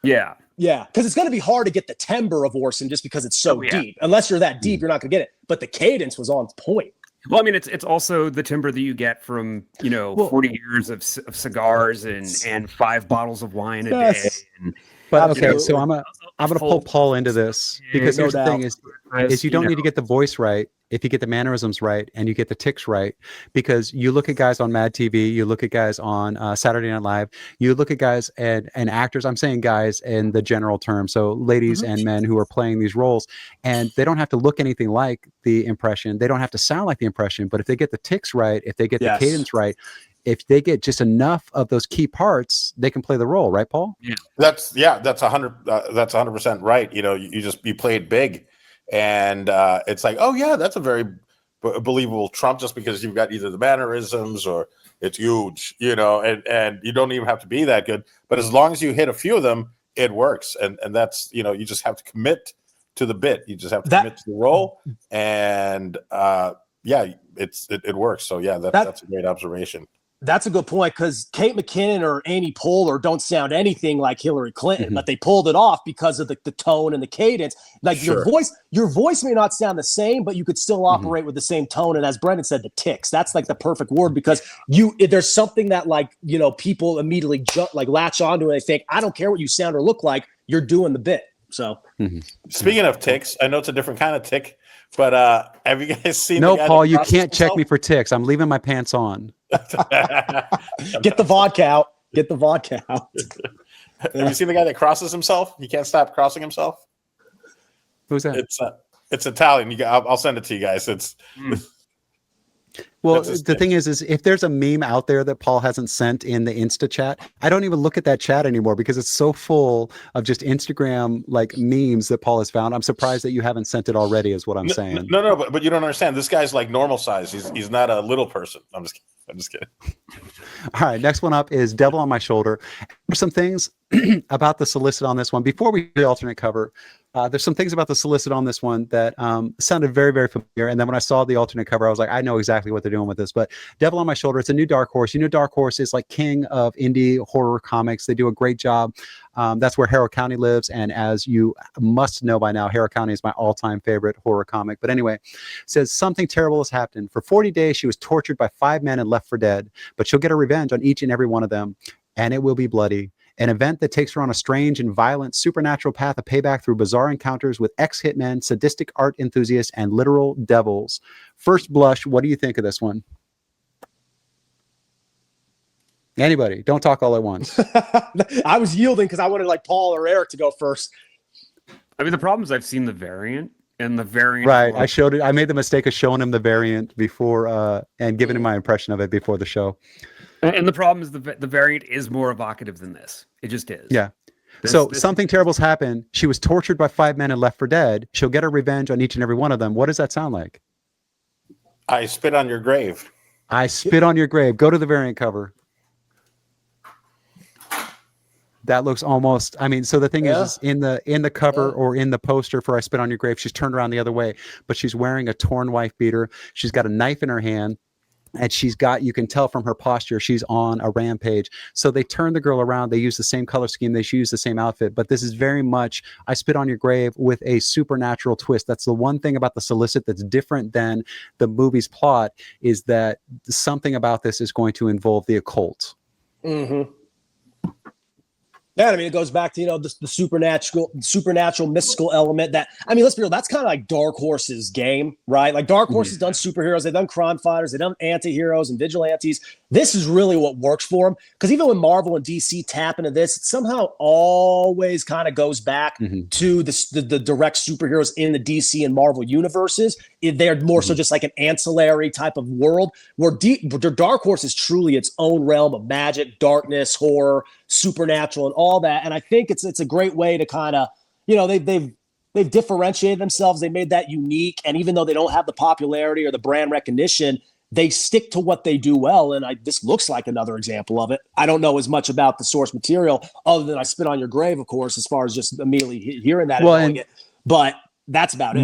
Yeah. Yeah, because it's going to be hard to get the timbre of Orson just because it's so deep. Unless you're that deep, you're not going to get it. But the cadence was on point. Well, I mean, it's also the timber that you get from 40 years of cigars and 5 bottles of wine a day. And, but okay, so I'm gonna pull Paul into this because here's the thing is you don't need to get the voice right if you get the mannerisms right and you get the tics right, because you look at guys on MADtv, you look at guys on Saturday Night Live, you look at guys and actors. I'm saying guys in the general term, so ladies and men who are playing these roles, and they don't have to look anything like the impression, they don't have to sound like the impression, but if they get the tics right, if they get the cadence right, if they get just enough of those key parts, they can play the role, right, Paul? Yeah, that's 100% right. You played big, and it's like, oh yeah, that's a very believable Trump, just because you've got either the mannerisms or it's huge, and you don't even have to be that good, but as long as you hit a few of them, it works, and that's you just have to commit to the bit, you just have to commit to the role, and it works. So yeah, that's a great observation. That's a good point, because Kate McKinnon or Amy Poehler don't sound anything like Hillary Clinton, but they pulled it off because of the tone and the cadence. Like your voice may not sound the same, but you could still operate with the same tone. And as Brendan said, the tics, that's like the perfect word, because there's something that people immediately latch onto, and they think, I don't care what you sound or look like, you're doing the bit. So speaking of tics, I know it's a different kind of tick, but have you guys seen? No, Paul, you can't check me for tics. I'm leaving my pants on. Get the vodka out. Get the vodka out. Have you seen the guy that crosses himself? He can't stop crossing himself. Who's that? It's Italian. I'll send it to you guys. Well, the thing is if there's a meme out there that Paul hasn't sent in the Insta chat, I don't even look at that chat anymore because it's so full of just Instagram memes that Paul has found. I'm surprised that you haven't sent it already, is what I'm saying. No, but you don't understand. This guy's like normal size. He's not a little person. I'm just kidding. All right, next one up is Devil on My Shoulder. There's some things about the solicit on this one. Before we do the alternate cover, there's some things about the solicit on this one that sounded very, very familiar. And then when I saw the alternate cover, I was like, I know exactly what they're doing with this. But Devil on My Shoulder, it's a new Dark Horse. Dark Horse is like king of indie horror comics. They do a great job. That's where Harrow County lives. And as you must know by now, Harrow County is my all-time favorite horror comic. But anyway, it says something terrible has happened. For 40 days, she was tortured by 5 men and left for dead. But she'll get her revenge on each and every one of them. And it will be bloody. An event that takes her on a strange and violent supernatural path of payback through bizarre encounters with ex-hitmen, sadistic art enthusiasts, and literal devils. First blush, what do you think of this one? Anybody? Don't talk all at once. I was yielding because I wanted Paul or Eric to go first. I mean, the problem is I've seen the variant, and the variant. Right. I showed it. I made the mistake of showing him the variant before and giving him my impression of it before the show. And the problem is the variant is more evocative than this. It just is. Yeah. Something terrible's happened. She was tortured by 5 men and left for dead. She'll get her revenge on each and every one of them. What does that sound like? I spit on your grave. I spit on your grave. Go to the variant cover. That looks almost, so the thing is in the cover or in the poster for I Spit on Your Grave, she's turned around the other way, but she's wearing a torn wife beater. She's got a knife in her hand. And you can tell from her posture, she's on a rampage. So they turn the girl around. They use the same color scheme. They use the same outfit. But this is very much I Spit on Your Grave with a supernatural twist. That's the one thing about the solicit that's different than the movie's plot, is that something about this is going to involve the occult. Mm-hmm. Yeah, it goes back to, the supernatural mystical element that, let's be real, that's kind of like Dark Horse's game, right? Like Dark Horse has done superheroes, they've done crime fighters, they've done anti-heroes and vigilantes. This is really what works for them, because even when Marvel and DC tap into this, it somehow always kind of goes back to the direct superheroes in the DC and Marvel universes. They're more so just like an ancillary type of world, where Dark Horse is truly its own realm of magic, darkness, horror, supernatural, and all that. And I think it's a great way to kind of, they've differentiated themselves. They made that unique. And even though they don't have the popularity or the brand recognition, they stick to what they do well. And this looks like another example of it. I don't know as much about the source material other than I Spit on Your Grave, of course, as far as just immediately hearing that and knowing it. But that's about it.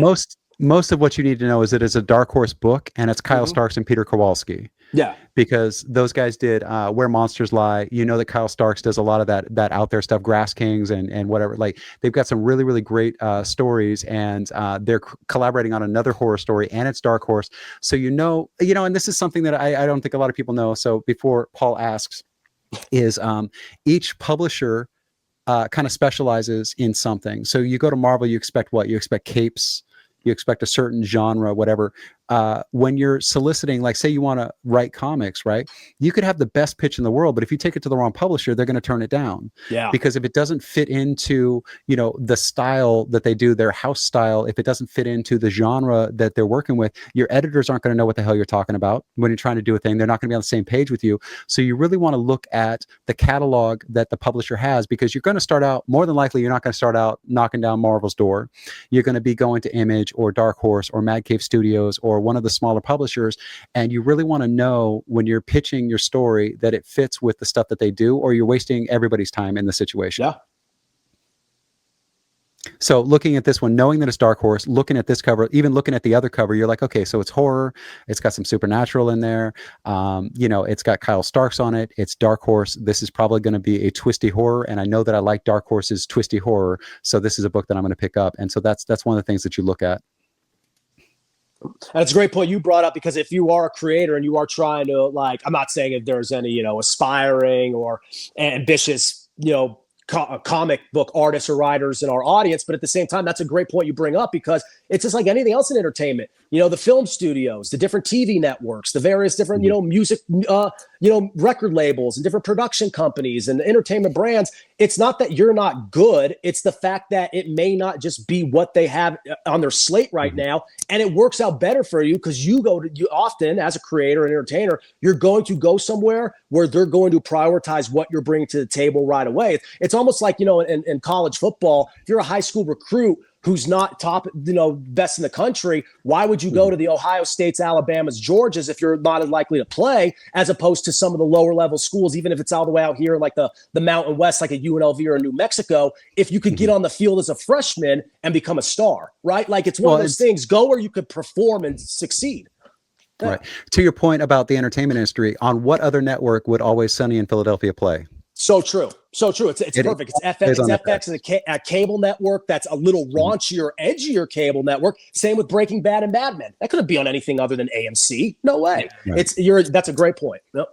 Most of what you need to know is that it's a Dark Horse book, and it's Kyle Starks and Peter Kowalski. Yeah. Because those guys did Where Monsters Lie. You know that Kyle Starks does a lot of that out there stuff, Grass Kings and whatever. Like, they've got some really, really great stories, and they're collaborating on another horror story, and it's Dark Horse. So and this is something that I don't think a lot of people know. So before Paul asks, is each publisher kind of specializes in something. So you go to Marvel, you expect what? You expect capes, you expect a certain genre, whatever. When you're soliciting, like say you want to write comics, right? You could have the best pitch in the world, but if you take it to the wrong publisher, they're going to turn it down. Yeah. Because if it doesn't fit into, the style that they do, their house style, if it doesn't fit into the genre that they're working with, your editors aren't going to know what the hell you're talking about when you're trying to do a thing. They're not going to be on the same page with you. So you really want to look at the catalog that the publisher has, because you're going to start out, more than likely, you're not going to start out knocking down Marvel's door. You're going to be going to Image or Dark Horse or Mad Cave Studios or one of the smaller publishers, and you really want to know when you're pitching your story that it fits with the stuff that they do, or you're wasting everybody's time in the situation. Yeah. So looking at this one, knowing that it's Dark Horse, looking at this cover, even looking at the other cover, you're like, okay, so it's horror, it's got some supernatural in there, it's got Kyle Starks on it, it's Dark Horse. This is probably going to be a twisty horror, and I know that I like Dark Horse's twisty horror, so this is a book that I'm going to pick up. And so that's one of the things that you look at. And it's a great point you brought up, because if you are a creator and you are trying to, like, I'm not saying if there's any, aspiring or ambitious, comic book artists or writers in our audience, but at the same time, that's a great point you bring up, because it's just like anything else in entertainment. The film studios, the different TV networks, the various different, music, record labels and different production companies and entertainment brands. It's not that you're not good. It's the fact that it may not just be what they have on their slate right now. And it works out better for you, because you often, as a creator and entertainer, you're going to go somewhere where they're going to prioritize what you're bringing to the table right away. It's almost like, in college football, if you're a high school recruit who's not top, best in the country, why would you go to the Ohio States, Alabamas, Georgias if you're not as likely to play, as opposed to some of the lower level schools, even if it's all the way out here like the Mountain West, like a UNLV or a New Mexico, if you could get on the field as a freshman and become a star, right? Like, it's one of those things, go where you could perform and succeed. Yeah. Right. To your point about the entertainment industry, on what other network would Always Sunny in Philadelphia play? So true. It's perfect. It's FX and a cable network that's a little raunchier, edgier cable network. Same with Breaking Bad and Mad Men. That couldn't be on anything other than AMC. No way. Right. That's a great point. Yep.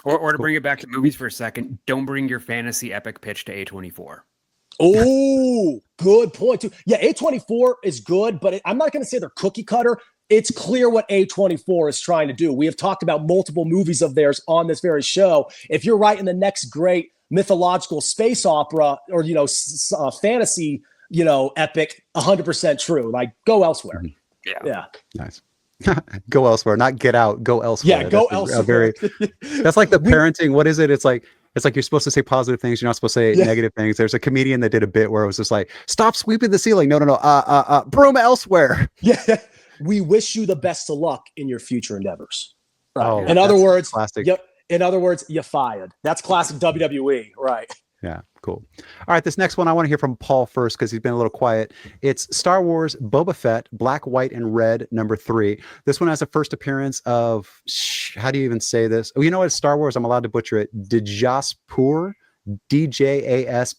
Or to bring it back to movies for a second, don't bring your fantasy epic pitch to A24. Oh, good point too. Yeah, A24 is good, but I'm not going to say they're cookie cutter. It's clear what A24 is trying to do. We have talked about multiple movies of theirs on this very show. If you're writing the next great mythological space opera or, fantasy, epic, 100% true. Like, go elsewhere. Yeah. Nice. Go elsewhere, not get out. Go elsewhere. Yeah, go elsewhere. That's like the parenting. What is it? It's like you're supposed to say positive things. You're not supposed to say negative things. There's a comedian that did a bit where it was just like, stop sweeping the ceiling. No. Broom elsewhere. Yeah. We wish you the best of luck in your future endeavors. Right. Oh, in other words, classic. In other words, you fired. That's classic WWE. Right. Yeah, cool. All right, this next one I want to hear from Paul first, because he's been a little quiet. It's Star Wars Boba Fett, Black, White, and Red, #3. This one has a first appearance of, how do you even say this? Oh, you know what? It's Star Wars. I'm allowed to butcher it. Djaspur. Djaspuhr,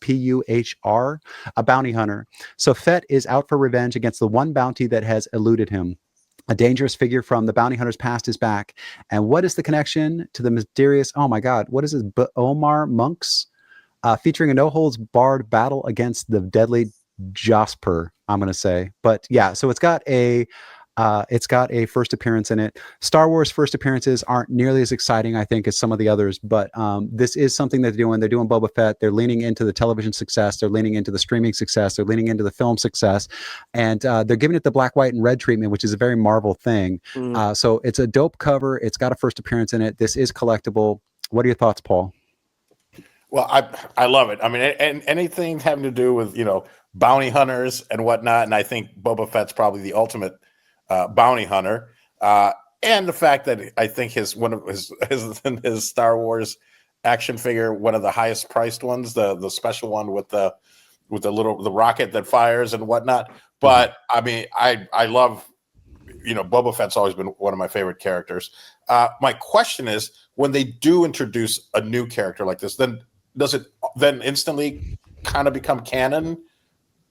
a bounty hunter. So Fett is out for revenge against the one bounty that has eluded him. A dangerous figure from the bounty hunter's past is back. And what is the connection to the mysterious, oh my God, what is this? Omar Monks? Featuring a no-holds-barred battle against the deadly Jasper, I'm going to say. But yeah, so it's got a first appearance in it. Star Wars first appearances aren't nearly as exciting, I think, as some of the others, but this is something that they're doing. They're doing Boba Fett. They're leaning into the television success. They're leaning into the streaming success. They're leaning into the film success. And they're giving it the black, white, and red treatment, which is a very Marvel thing. So it's a dope cover. It's got a first appearance in it. This is collectible. What are your thoughts, Paul? Well, I love it. I mean, and anything having to do with, bounty hunters and whatnot. And I think Boba Fett's probably the ultimate bounty hunter, and the fact that I think his Star Wars action figure, one of the highest priced ones, the special one with the rocket that fires and whatnot. But I mean, I love Boba Fett's always been one of my favorite characters. My question is, when they do introduce a new character like this, then does it then instantly kind of become canon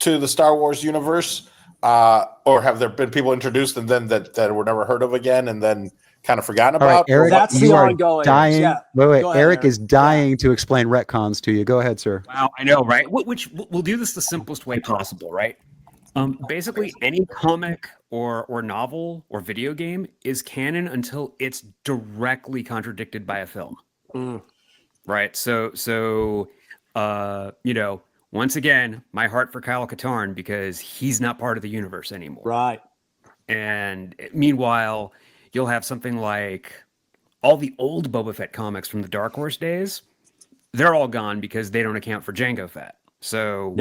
to the Star Wars universe? Or have there been people introduced and then that were never heard of again and then kind of forgotten about? All right, Eric, That's the ongoing. Dying. Yeah. Wait, Go ahead, Eric is dying to explain retcons to you. Go ahead, sir. Wow, I know, right? Which we'll do this the simplest way possible, right? Basically, any comic or novel or video game is canon until it's directly contradicted by a film, right? So, once again, my heart for Kyle Katarn because he's not part of the universe anymore, Right? And meanwhile, you'll have something like all the old Boba Fett comics from the Dark Horse days. They're all gone because they don't account for Jango Fett. So,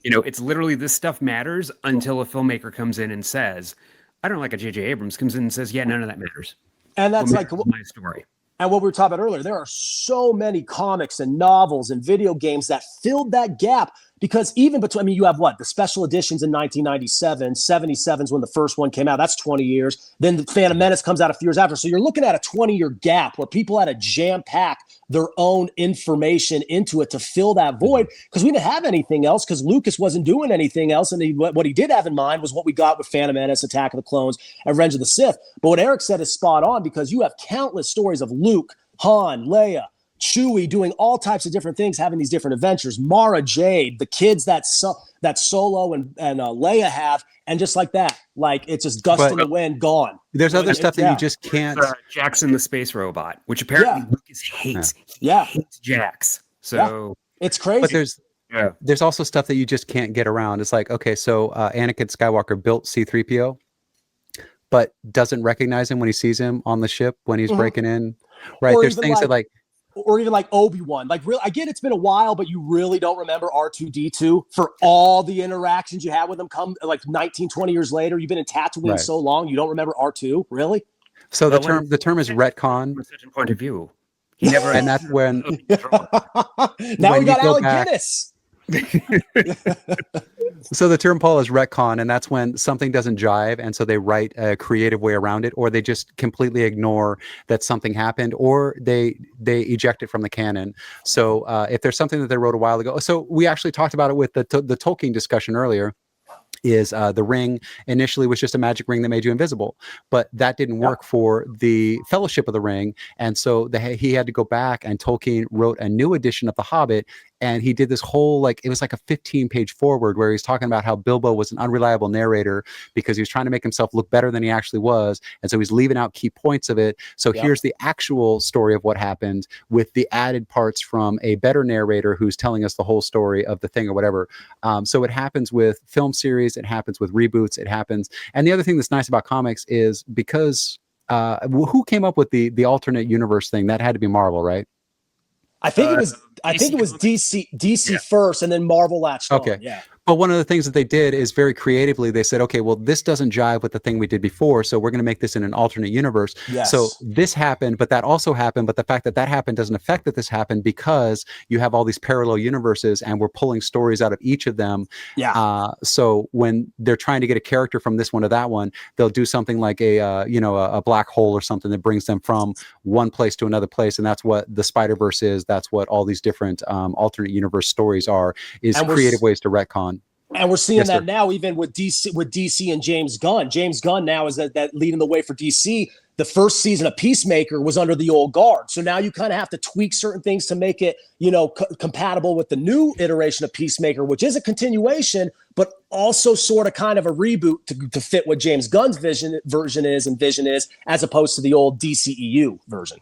it's literally this stuff matters until a filmmaker comes in and says, I don't like a J.J. Abrams comes in and says, yeah, none of that matters. And that's like my story. And what we were talking about earlier, there are so many comics and novels and video games that filled that gap because even between, you have the special editions in 1997, 77 is when the first one came out. That's 20 years. Then the Phantom Menace comes out a few years after. So you're looking at a 20-year gap where people had to jam-pack their own information into it to fill that void because we didn't have anything else because Lucas wasn't doing anything else. And what he did have in mind was what we got with Phantom Menace, Attack of the Clones, and Revenge of the Sith. But what Eric said is spot on because you have countless stories of Luke, Han, Leia, Chewie doing all types of different things, having these different adventures. Mara Jade, the kids that Solo and Leia have, and just like that, it's just gust in the wind, gone. There's other stuff that you just can't. Jackson the space robot, which apparently Lucas hates. He hates Jax. So it's crazy. But there's also stuff that you just can't get around. It's like, okay, so Anakin Skywalker built C-3PO, but doesn't recognize him when he sees him on the ship when he's breaking in. Right? Or there's things that or even like Obi-Wan. I get it's been a while, but you really don't remember R2-D2 for all the interactions you had with him 19, 20 years later. You've been in Tatooine so long, you don't remember R2? Really? So the term is retcon. From such a point of view. He never and that's when now we got Alec Guinness. So the term, Paul, is retcon, and that's when something doesn't jive, and so they write a creative way around it, or they just completely ignore that something happened, or they eject it from the canon. So if there's something that they wrote a while ago, so we actually talked about it with the Tolkien discussion earlier. Is the ring initially was just a magic ring that made you invisible, but that didn't work for the Fellowship of the Ring, and so he had to go back, and Tolkien wrote a new edition of The Hobbit, and he did this whole it was like a 15-page foreword where he's talking about how Bilbo was an unreliable narrator because he was trying to make himself look better than he actually was, and so he's leaving out key points of it. So here's the actual story of what happened with the added parts from a better narrator who's telling us the whole story of the thing or whatever. So it happens with film series. It happens with reboots. It happens. And the other thing that's nice about comics is because who came up with the alternate universe thing? That had to be Marvel, right? I think it was DC first, and then Marvel latched on. Yeah. But one of the things that they did is very creatively, they said, okay, well, this doesn't jive with the thing we did before, so we're going to make this in an alternate universe. Yes. So this happened, but that also happened, but the fact that that happened doesn't affect that this happened because you have all these parallel universes and we're pulling stories out of each of them. Yeah. So when they're trying to get a character from this one to that one, they'll do something like a black hole or something that brings them from one place to another place, and that's what the Spider-Verse is. That's what all these different alternate universe stories are, is creative ways to retcon. And we're seeing that now even with DC and James Gunn. James Gunn now is that leading the way for DC. The first season of Peacemaker was under the old guard. So now you kind of have to tweak certain things to make it, compatible with the new iteration of Peacemaker, which is a continuation, but also sort of kind of a reboot to fit what James Gunn's vision is, as opposed to the old DCEU version.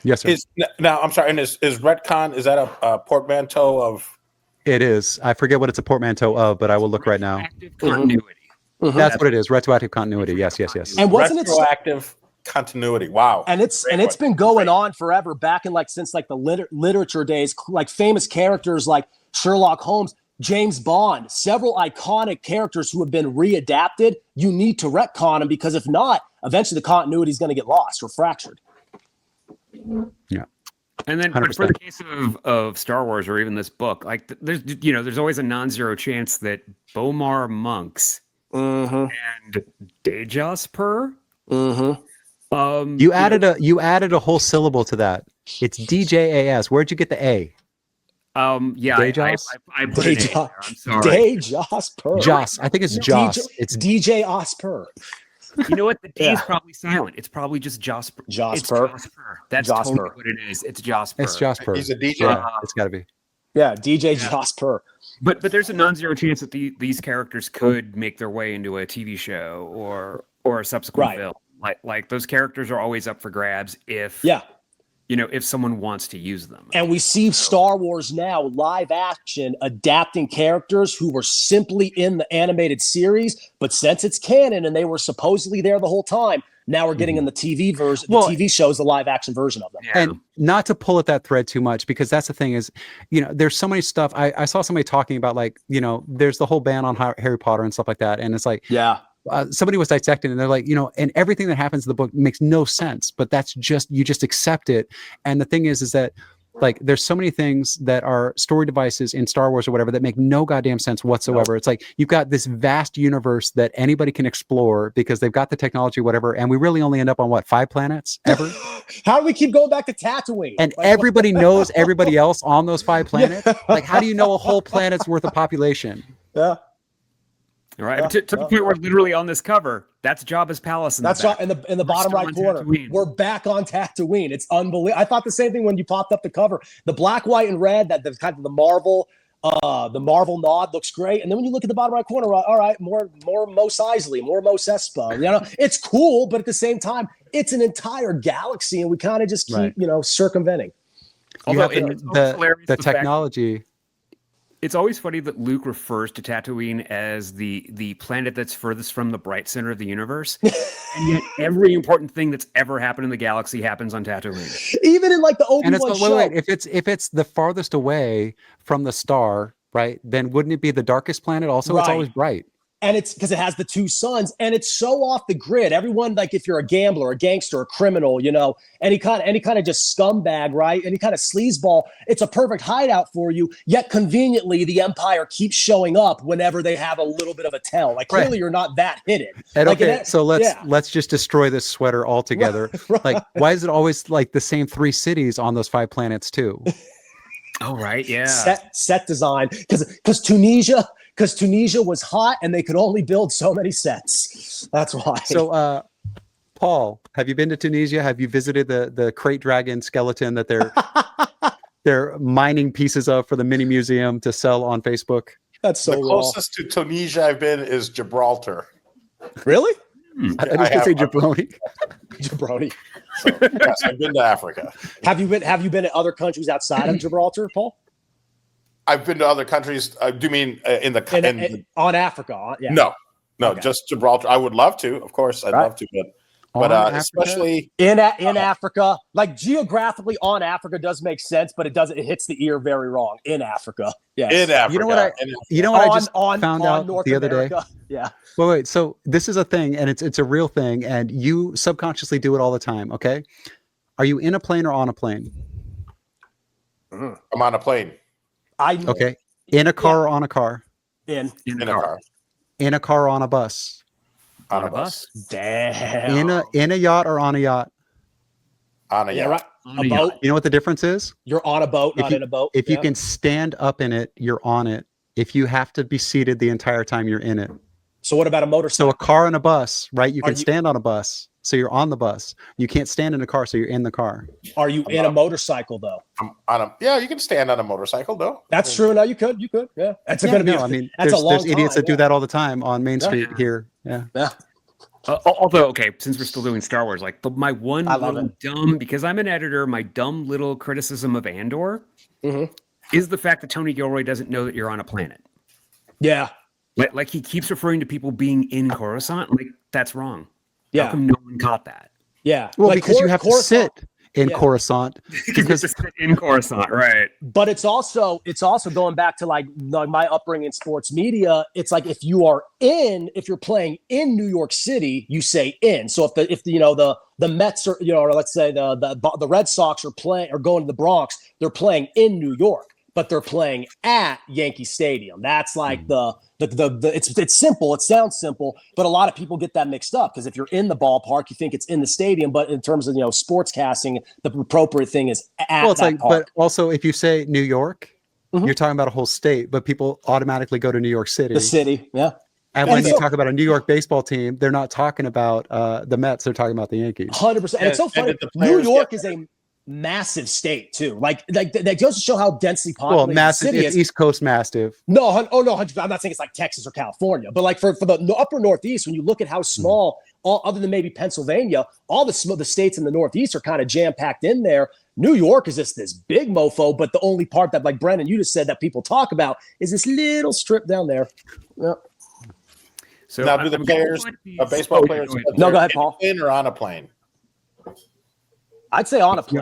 Yes, sir. Now, I'm sorry, and is retcon, is that a portmanteau of... It is. I forget what it's a portmanteau of, but I will look right now. Retroactive continuity. Mm-hmm. That's what it is. Retroactive continuity. Yes. And wasn't retroactive continuity? Wow. And it's been going on forever. Back in since the literature days, famous characters like Sherlock Holmes, James Bond, several iconic characters who have been readapted. You need to retcon them because if not, eventually the continuity is going to get lost or fractured. Yeah. And then, but for the case of Star Wars or even this book, there's always a non-zero chance that Bomar monks and Dejasper. You added a whole syllable to that. It's DJAS. Where'd you get the A? I put it in there. I'm sorry. Dejasper. Joss. I think it's Joss. It's DJ Osper. You know what? The D is probably silent. It's probably just Josper. It's Josper. That's totally what it is. It's Josper. It's Josper. He's a DJ. Yeah, it's got to be. Yeah, DJ Josper. But there's a non-zero chance that these characters could make their way into a TV show or a subsequent film. Like those characters are always up for grabs if someone wants to use them. And we see Star Wars now live action adapting characters who were simply in the animated series, but since it's canon and they were supposedly there the whole time, now we're getting in the TV version. The TV shows the live action version of them. Yeah. And not to pull at that thread too much, because that's the thing is, there's so many stuff. I saw somebody talking about there's the whole ban on Harry Potter and stuff like that. And it's like, somebody was dissecting and they're like, and everything that happens in the book makes no sense, but that's you just accept it. And the thing is that like, there's so many things that are story devices in Star Wars or whatever that make no goddamn sense whatsoever. It's like, you've got this vast universe that anybody can explore because they've got the technology, whatever. And we really only end up on 5 planets ever? How do we keep going back to Tatooine? And everybody knows everybody else on those 5 planets. Like, how do you know a whole planet's worth of population? Yeah. Right. To the point where literally on this cover, that's Jabba's palace. That's right. In the bottom right corner, we're back on Tatooine. It's unbelievable. I thought the same thing when you popped up the cover. The black, white, and red, that the kind of the Marvel nod looks great. And then when you look at the bottom right corner, all right, more Mos Eisley, more Mos Espa. It's cool, but at the same time, it's an entire galaxy, and we kind of just keep circumventing. Although the technology. It's always funny that Luke refers to Tatooine as the planet that's furthest from the bright center of the universe, and yet every important thing that's ever happened in the galaxy happens on Tatooine. Even in like the Obi-Wan show. Wait, if it's the farthest away from the star, right? Then wouldn't it be the darkest planet? Also, It's always bright. And it's because it has the 2 suns, and it's so off the grid. Everyone, like if you're a gambler, a gangster, a criminal, any kind of just scumbag, right? Any kind of sleazeball, it's a perfect hideout for you. Yet conveniently, the Empire keeps showing up whenever they have a little bit of a tell. Like clearly, you're not that hidden. And so let's just destroy this sweater altogether. Right. Like, why is it always like the same 3 cities on those 5 planets too? Oh, right, yeah. Set design, because Tunisia was hot and they could only build so many sets. That's why. So, Paul, have you been to Tunisia? Have you visited the crate dragon skeleton that they're mining pieces of for the mini museum to sell on Facebook? That's so the closest to Tunisia I've been is Gibraltar. Really? I was going to say jabroni. Jabroni. So, yes, I've been to Africa. Have you been to other countries outside of Gibraltar, Paul? I've been to other countries. Do you mean on Africa? Yeah. No, okay. Just Gibraltar. I would love to, of course. I'd love to, but especially in Africa, like geographically on Africa does make sense, but it hits the ear very wrong in Africa. Yes. In Africa. You know what I just found out North the other America. day? Yeah. Wait. So this is a thing, and it's a real thing, and you subconsciously do it all the time. Okay. Are you in a plane or on a plane? I'm on a plane. Okay. In a car or on a car? In a car. In a car or on a bus? On a bus. Damn. In a yacht or on a yacht? On a yacht. Right. A boat. You know what the difference is? You're on a boat, not in a boat. If you can stand up in it, you're on it. If you have to be seated the entire time, you're in it. So what about a motorcycle? So a car and a bus, right? You can stand on a bus, so you're on the bus. You can't stand in a car, so you're in the car. Are you in a motorcycle though? You can stand on a motorcycle though. That's true. No, you could. Yeah, that's going to be. I mean, that's there's idiots that do that all the time on Main Street here. Yeah. Although, okay, since we're still doing Star Wars, like my one little dumb, because I'm an editor, my dumb little criticism of Andor is the fact that Tony Gilroy doesn't know that you're on a planet. Yeah. Like he keeps referring to people being in Coruscant. Like, that's wrong. Yeah. How come no one caught that? Yeah. Well, because you have to sit in Coruscant. Because it's in Coruscant, right? But it's also going back to like my upbringing in sports media. It's like if you're playing in New York City, you say in. So if the Mets are, or let's say the Red Sox are going to the Bronx, they're playing in New York. but they're playing at Yankee Stadium. That's like it's simple. It sounds simple, but a lot of people get that mixed up because if you're in the ballpark, you think it's in the stadium. But in terms of sportscasting, the appropriate thing is at that park. But also if you say New York, you're talking about a whole state, but people automatically go to New York City. The city, yeah. And when you talk about a New York baseball team, they're not talking about the Mets; they're talking about the Yankees. 100%. And it's so funny. New York is a massive state too. Like that goes to show how densely populated. Well, massive. The city it's is. East Coast massive. No, 100%. I'm not saying it's like Texas or California, but like for the upper Northeast, when you look at how small, all other than maybe Pennsylvania, all the states in the Northeast are kind of jam packed in there. New York is just this big mofo, but the only part that, like Brendan, you just said that people talk about is this little strip down there. Yep. So now, do the players, baseball players, no, go ahead, Paul. In or on a plane? I'd say on a plane.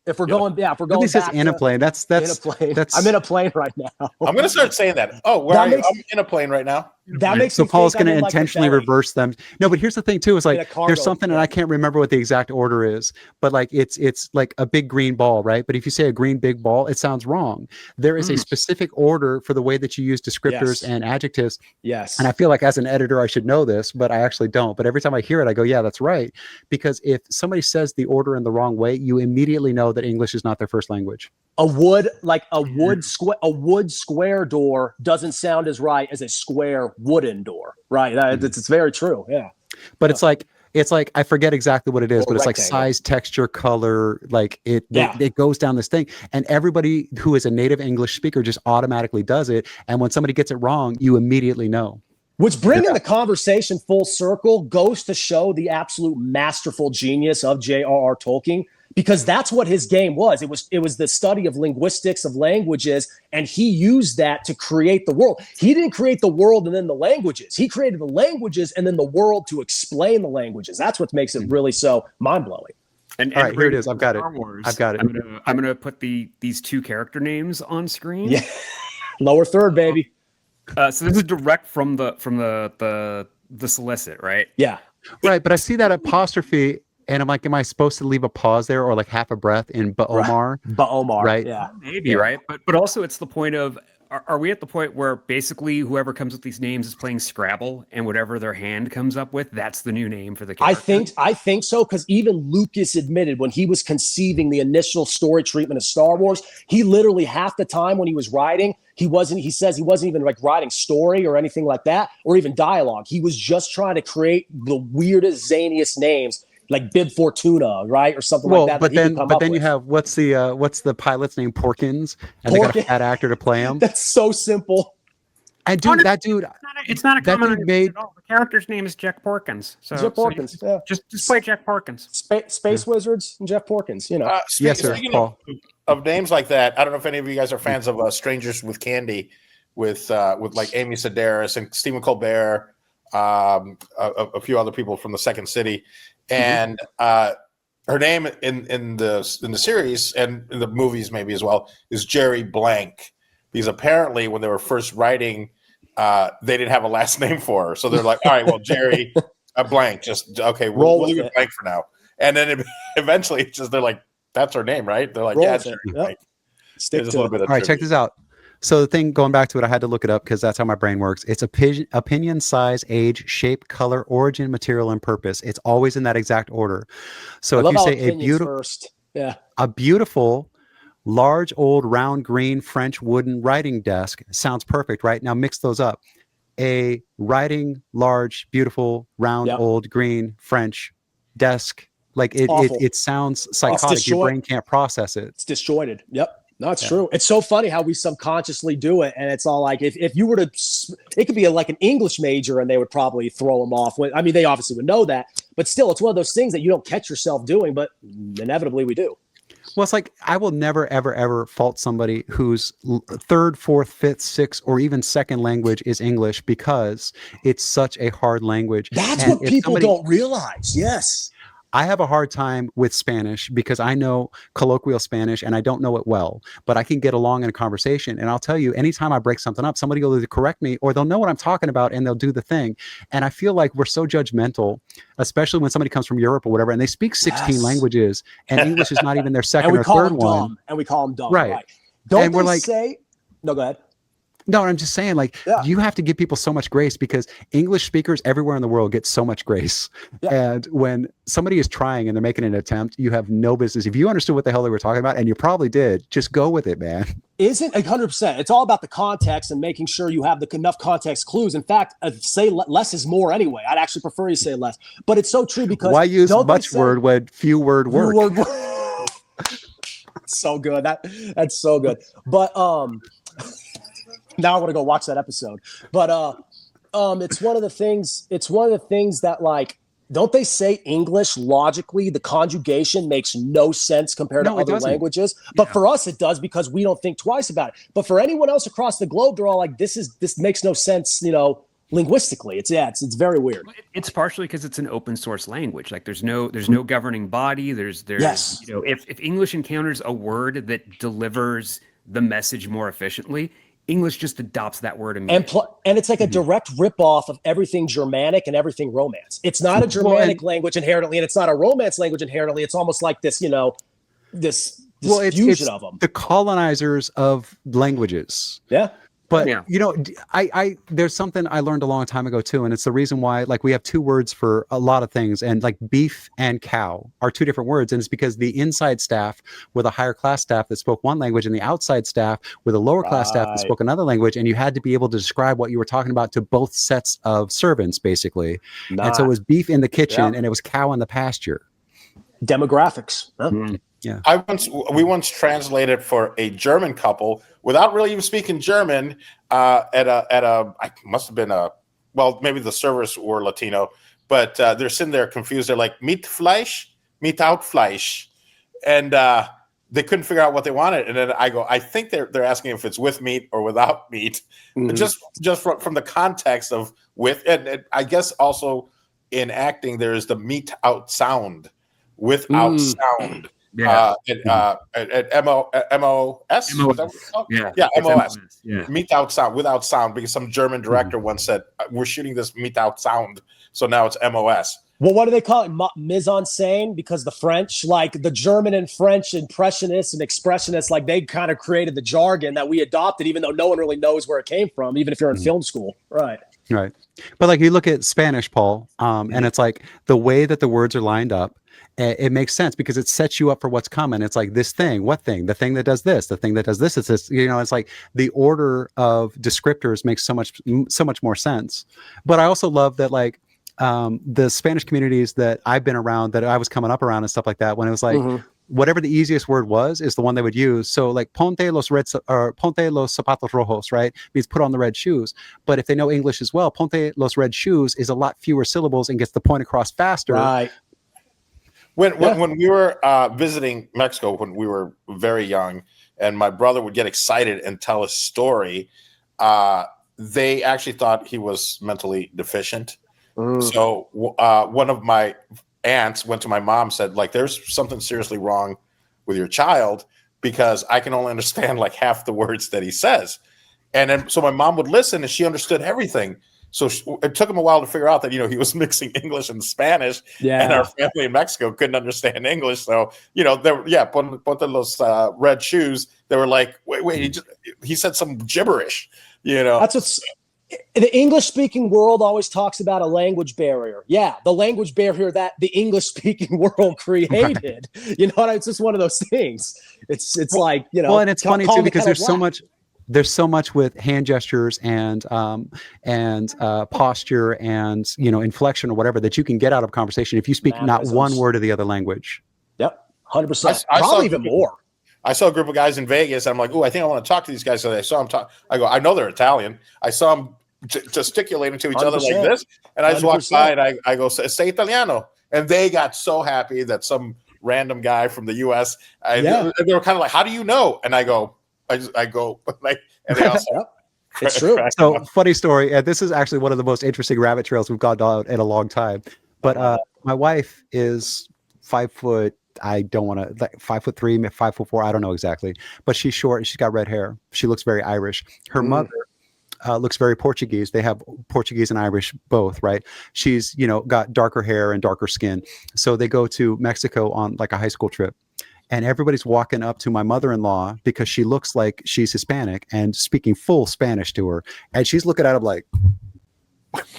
If we're going, if we're going. It says in a plane. That's in a plane. I'm in a plane right now. I'm going to start saying that. Oh, where are you? I'm in a plane right now. That makes so Paul's going to intentionally reverse them. No, but here's the thing too: is like there's something, and I can't remember what the exact order is, but like it's like a big green ball, right? But if you say a green big ball, it sounds wrong. There is a specific order for the way that you use descriptors and adjectives. Yes. And I feel like as an editor, I should know this, but I actually don't. But every time I hear it, I go, yeah, that's right. Because if somebody says the order in the wrong way, you immediately know that English is not their first language. A wood square door doesn't sound as right as a square wooden door, right? It's very true. Yeah. But it's like I forget exactly what it is, but it's like size, texture, color, like it goes down this thing. And everybody who is a native English speaker just automatically does it. And when somebody gets it wrong, you immediately know. Which bringing the conversation full circle goes to show the absolute masterful genius of J.R.R. Tolkien. Because that's what his game was. It was the study of linguistics, of languages, and he used that to create the world. He didn't create the world and then the languages. He created the languages and then the world to explain the languages. That's what makes it really so mind-blowing. And all right, here it is. I've got it. I've got it. I'm gonna put these two character names on screen. Yeah, lower third, baby. So this is direct from the solicit, right? Yeah, right. But I see that apostrophe. And I'm like, am I supposed to leave a pause there or like half a breath in Ba'omar? Ba'omar, right? Yeah, maybe, right? But also, it's the point of, are we at the point where basically whoever comes with these names is playing Scrabble, and whatever their hand comes up with, that's the new name for the character? I think so, because even Lucas admitted when he was conceiving the initial story treatment of Star Wars, he literally half the time when he was writing, he says he wasn't even like writing story or anything like that, or even dialogue. He was just trying to create the weirdest, zaniest names. Like Bib Fortuna, right, or something like that. But then you have what's the pilot's name? Porkins, and they got a fat actor to play him. That's so simple. And dude, that dude, it's not a common name at all. The character's name is Jack Porkins. So Jeff Porkins, yeah. Just play Jack Porkins. Space Wizards and Jeff Porkins, you know. Yes, sir. Paul. Of names like that, I don't know if any of you guys are fans of Strangers with Candy, with like Amy Sedaris and Stephen Colbert, a few other people from the Second City. And her name in the series and in the movies maybe as well is Jerry Blank, because apparently when they were first writing, they didn't have a last name for her, so they're like, all right, well, Jerry Blank, just okay, we'll leave it blank for now. And then eventually, they're like, that's her name, right? They're like, yeah, it's Jerry Blank. Stick to a little bit of all right, check this out. So the thing, going back to it, I had to look it up because that's how my brain works. It's opinion, size, age, shape, color, origin, material, and purpose. It's always in that exact order. So if you say a beautiful, large, old, round, green, French wooden writing desk sounds perfect, right? Now mix those up. A writing, large, beautiful, round, old, green, French desk. Like it sounds psychotic. Your brain can't process it. It's disjointed. Yep. No, it's true. It's so funny how we subconsciously do it. And it's all like, if you were to, it could be like an English major and they would probably throw them off. I mean, they obviously would know that, but still, it's one of those things that you don't catch yourself doing, but inevitably we do. Well, it's like, I will never, ever, ever fault somebody whose third, fourth, fifth, sixth, or even second language is English because it's such a hard language. That's what people don't realize. Yes. I have a hard time with Spanish because I know colloquial Spanish and I don't know it well, but I can get along in a conversation. And I'll tell you, anytime I break something up, somebody will either correct me or they'll know what I'm talking about and they'll do the thing. And I feel like we're so judgmental, especially when somebody comes from Europe or whatever, and they speak 16 languages and English is not even their second or third one. And we call them dumb. Right. Don't And we're they like, say? No, go ahead. no, I'm just saying, like, Yeah. you have to give people so much grace because English speakers everywhere in the world get so much grace. Yeah. And when somebody is trying and they're making an attempt, you have no business. If you understood what the hell they were talking about, and you probably did, just go with it, man. Isn't 100%? It's all about the context and making sure you have enough context clues. In fact, say less is more anyway. I'd actually prefer you say less. But it's so true because Why use don't they much say- word when few word work? So good. That's so good. But now I want to go watch that episode. But it's one of the things that, like, don't they say English logically the conjugation makes no sense compared to No, it other doesn't. languages? But for us it does because we don't think twice about it. But for anyone else across the globe, they're all like, this makes no sense, linguistically. It's very weird. It's partially because it's an open source language. Like there's no governing body. There's Yes. If English encounters a word that delivers the message more efficiently, English just adopts that word immediately. And it's like a direct ripoff of everything Germanic and everything Romance. It's not a Germanic language inherently, and it's not a Romance language inherently. It's almost like this, this fusion of them. The colonizers of languages. Yeah. But I there's something I learned a long time ago too, and it's the reason why, like, we have two words for a lot of things, and like beef and cow are two different words, and it's because the inside staff with a higher class staff that spoke one language, and the outside staff with a lower class staff that spoke another language, and you had to be able to describe what you were talking about to both sets of servants, basically. And so it was beef in the kitchen, and it was cow in the pasture. Demographics. Huh? Yeah. We once translated for a German couple without really even speaking German at a I must have been maybe the servers were Latino, but they're sitting there confused. They're like, mit Fleisch, without Fleisch, and they couldn't figure out what they wanted. And then I go, I think they're asking if it's with meat or without meat, just from the context of with, and I guess also in acting there is the meat out sound, without sound. Yeah. At MOS. Yeah, MOS. Yeah. Without sound, because some German director once said, we're shooting this without sound, so now it's MOS. Well, what do they call it? Mise en scène? Because the French, like the German and French impressionists and expressionists, like they kind of created the jargon that we adopted, even though no one really knows where it came from, even if you're in film school. Right. Right. But like you look at Spanish, Paul, and it's like the way that the words are lined up, it makes sense because it sets you up for what's coming. It's like this thing, what thing? The thing that does this, the thing that does this. It's this, it's like the order of descriptors makes so much more sense. But I also love that, like, the Spanish communities that I've been around, that I was coming up around and stuff like that, when it was like, whatever the easiest word was is the one they would use. So like ponte los zapatos rojos, right? Means put on the red shoes. But if they know English as well, ponte los red shoes is a lot fewer syllables and gets the point across faster. Right. When we were visiting Mexico when we were very young, and my brother would get excited and tell a story, they actually thought he was mentally deficient. So one of my aunts went to my mom, said, like, there's something seriously wrong with your child because I can only understand like half the words that he says. And then so my mom would listen and she understood everything. So it took him a while to figure out that, he was mixing English and Spanish, and our family in Mexico couldn't understand English. So, ponte los red shoes. They were like, wait, he said some gibberish, That's what's the English-speaking world always talks about a language barrier. Yeah, the language barrier that the English-speaking world created. Right. It's just one of those things. It's like, Well, and it's funny too because there's so much with hand gestures and posture and inflection or whatever that you can get out of conversation if you speak not one word of the other language. Yep, 100%. Probably even more. I saw a group of guys in Vegas. And I'm like, I think I want to talk to these guys. So I saw them talk. I go, I know they're Italian. I saw them gesticulating to each other like this, and I just walked by and I go, say Italiano, and they got so happy that some random guy from the U.S. They were kind of like, how do you know? And I go, like, and they also. It's true. So funny story. This is actually one of the most interesting rabbit trails we've gone down in a long time. But my wife is 5 foot. I don't want to, like 5'3", 5'4". I don't know exactly, but she's short and she's got red hair. She looks very Irish. Her mother looks very Portuguese. They have Portuguese and Irish both, right? She's, got darker hair and darker skin. So they go to Mexico on like a high school trip. and everybody's walking up to my mother-in-law because she looks like she's Hispanic and speaking full Spanish to her, and she's looking at him like.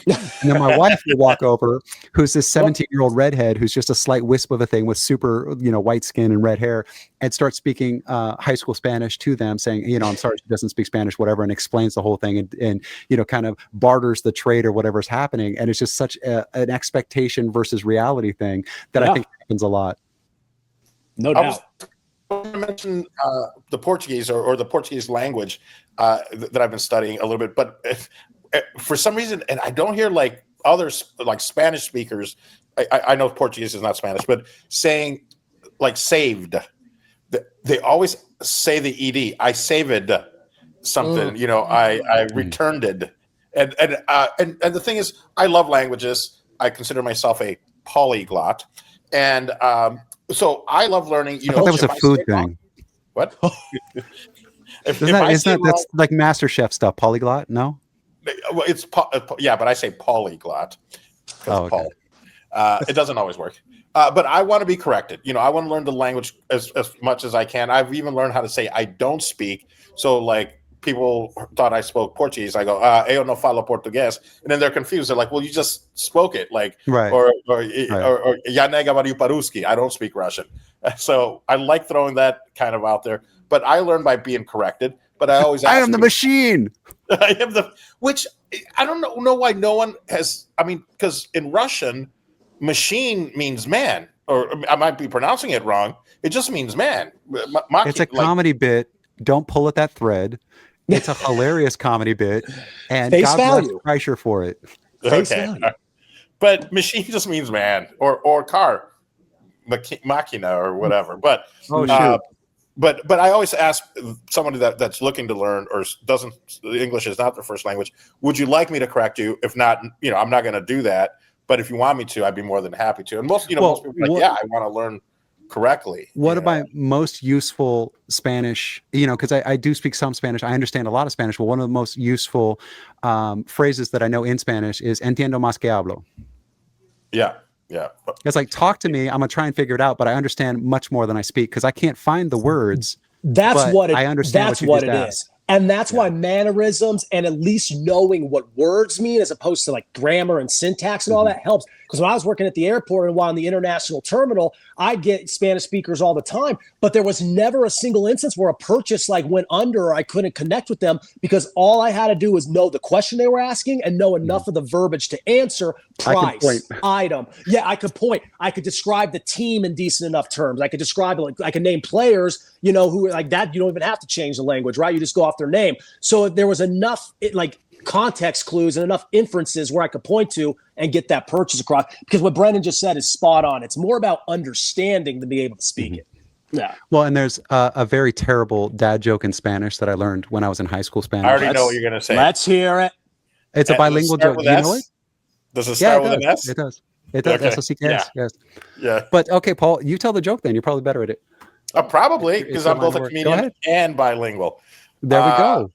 And then my wife will walk over, who's this 17-year-old redhead who's just a slight wisp of a thing with super, white skin and red hair, and start speaking high school Spanish to them, saying, I'm sorry, she doesn't speak Spanish, whatever, and explains the whole thing and kind of barters the trade or whatever's happening. And it's just such an expectation versus reality thing that I think happens a lot. No doubt. I want to mention the Portuguese or the Portuguese language that I've been studying a little bit, but for some reason, and I don't hear like others, like Spanish speakers, I know Portuguese is not Spanish, but saying like saved, they always say the ed. I saved something, I returned it, and the thing is, I love languages. I consider myself a polyglot, and so I love learning. I thought that was a food thing. What? That's like MasterChef stuff. Polyglot? No. Well, it's but I say polyglot. Oh, okay. It doesn't always work. But I want to be corrected. I want to learn the language as much as I can. I've even learned how to say I don't speak. So like people thought I spoke Portuguese. I go, eu no falo português. And then they're confused. They're like, well, you just spoke it. Like, right. Or ja nie говорю по-русски. I don't speak Russian. So I like throwing that kind of out there. But I learned by being corrected. But I always I am the machine. I am which I don't know why no one has. I mean, because in Russian, machine means man, or I might be pronouncing it wrong. It just means man. It's a comedy bit. Don't pull at that thread. It's a hilarious comedy bit, and God bless Kreischer for it. Okay, but machine just means man, or car, machina, or whatever. But shoot. But I always ask somebody that's looking to learn or doesn't, English is not their first language, would you like me to correct you? If not, I'm not going to do that. But if you want me to, I'd be more than happy to. And most people are like, I want to learn correctly. What are my most useful Spanish, because I do speak some Spanish. I understand a lot of Spanish, but one of the most useful phrases that I know in Spanish is entiendo más que hablo. Yeah. Yeah. It's like, talk to me. I'm going to try and figure it out, but I understand much more than I speak because I can't find the words. I understand what it is. And that's why mannerisms and at least knowing what words mean as opposed to like grammar and syntax and all that helps. Because when I was working at the airport and while in the international terminal, I'd get Spanish speakers all the time, but there was never a single instance where a purchase like went under or I couldn't connect with them because all I had to do was know the question they were asking and know enough of the verbiage to answer price, item. Yeah, I could point. I could describe the team in decent enough terms. I could describe it, I could name players, who like that. You don't even have to change the language, right? You just go off their name. So there was enough context clues and enough inferences where I could point to and get that purchase across. Because what Brendan just said is spot on. It's more about understanding than being able to speak it. Yeah. Well, and there's a very terrible dad joke in Spanish that I learned when I was in high school Spanish. I already know what you're going to say. Let's hear it. It's a bilingual joke. Do you know it? Does it start with an S? It does. It does. Okay. S-O-C-K-S. Yeah. Yes. Yeah. But okay, Paul, you tell the joke then. You're probably better at it. Probably, because I'm both a comedian and bilingual. There we go.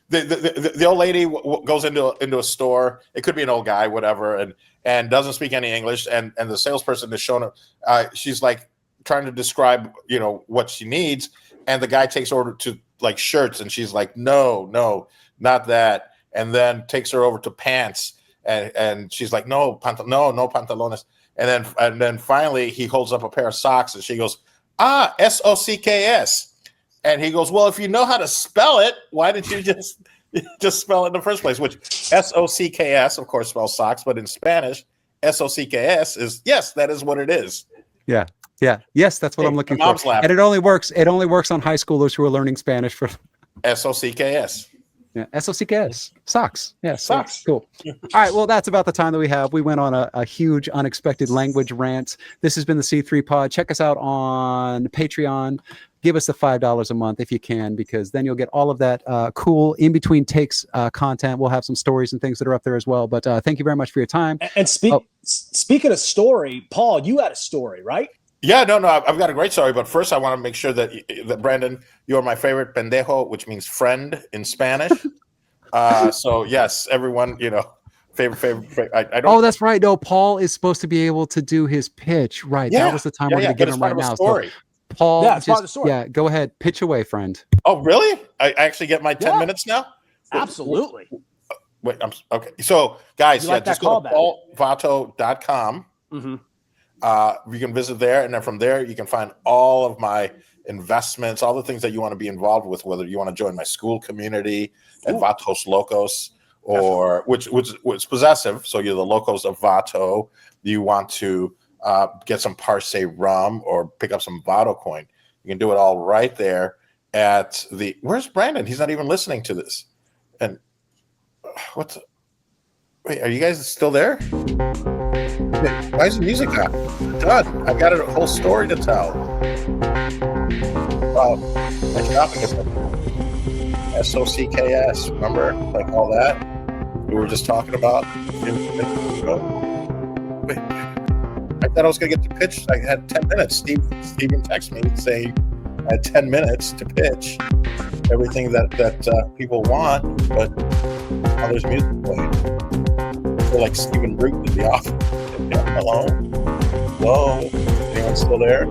The old lady goes into a store. It could be an old guy, whatever, and doesn't speak any English. And the salesperson is showing her. She's like trying to describe, what she needs. And the guy takes her to like shirts, and she's like, no, not that. And then takes her over to pants, and she's like, no pantalones. And then finally he holds up a pair of socks, and she goes, SOCKS. And he goes, well, if you know how to spell it, why didn't you just spell it in the first place? Which SOCKS, of course, spells socks, but in Spanish, SOCKS is, yes, that is what it is. Yeah. Yes, that's what I'm looking for. Laughing. And it only works on high schoolers who are learning Spanish for SOCKS. Yeah, SOCKS. Socks. Yeah, socks. Cool. All right, well, that's about the time that we have. We went on a huge, unexpected language rant. This has been the C3 Pod. Check us out on Patreon. Give us the $5 a month if you can, because then you'll get all of that cool in-between takes content. We'll have some stories and things that are up there as well. But thank you very much for your time. And speaking of story, Paul, you had a story, right? Yeah, no, I've got a great story, but first I want to make sure that Brandon, you're my favorite pendejo, which means friend in Spanish. So yes, everyone, favorite. I don't. Oh, that's right. No, Paul is supposed to be able to do his pitch. Right. Yeah, that was the time we're going to give him right now. So Paul, Yeah, it's part of the story. yeah, go ahead, pitch away, friend. Oh, really? I actually get my 10 minutes now? Absolutely. Wait, okay. So, guys, You like just that go to callback. paulvato.com. You can visit there, and then from there, you can find all of my investments, all the things that you want to be involved with, whether you want to join my school community at Vatos Locos, or which possessive. So you're the Locos of Vato. You want to get some Parse rum or pick up some Vato coin. You can do it all right there at the. Where's Brandon? He's not even listening to this. And wait, are you guys still there? Wait, why is the music on? Done. I've got a whole story to tell. Wow, my shopping is SOCKS. Remember, like all that we were just talking about. Wait, I thought I was going to get to pitch. I had 10 minutes. Steven texted me saying I had 10 minutes to pitch everything that people want, but now there's music playing. I feel like Stephen Root in the office. Hello? Anyone still there?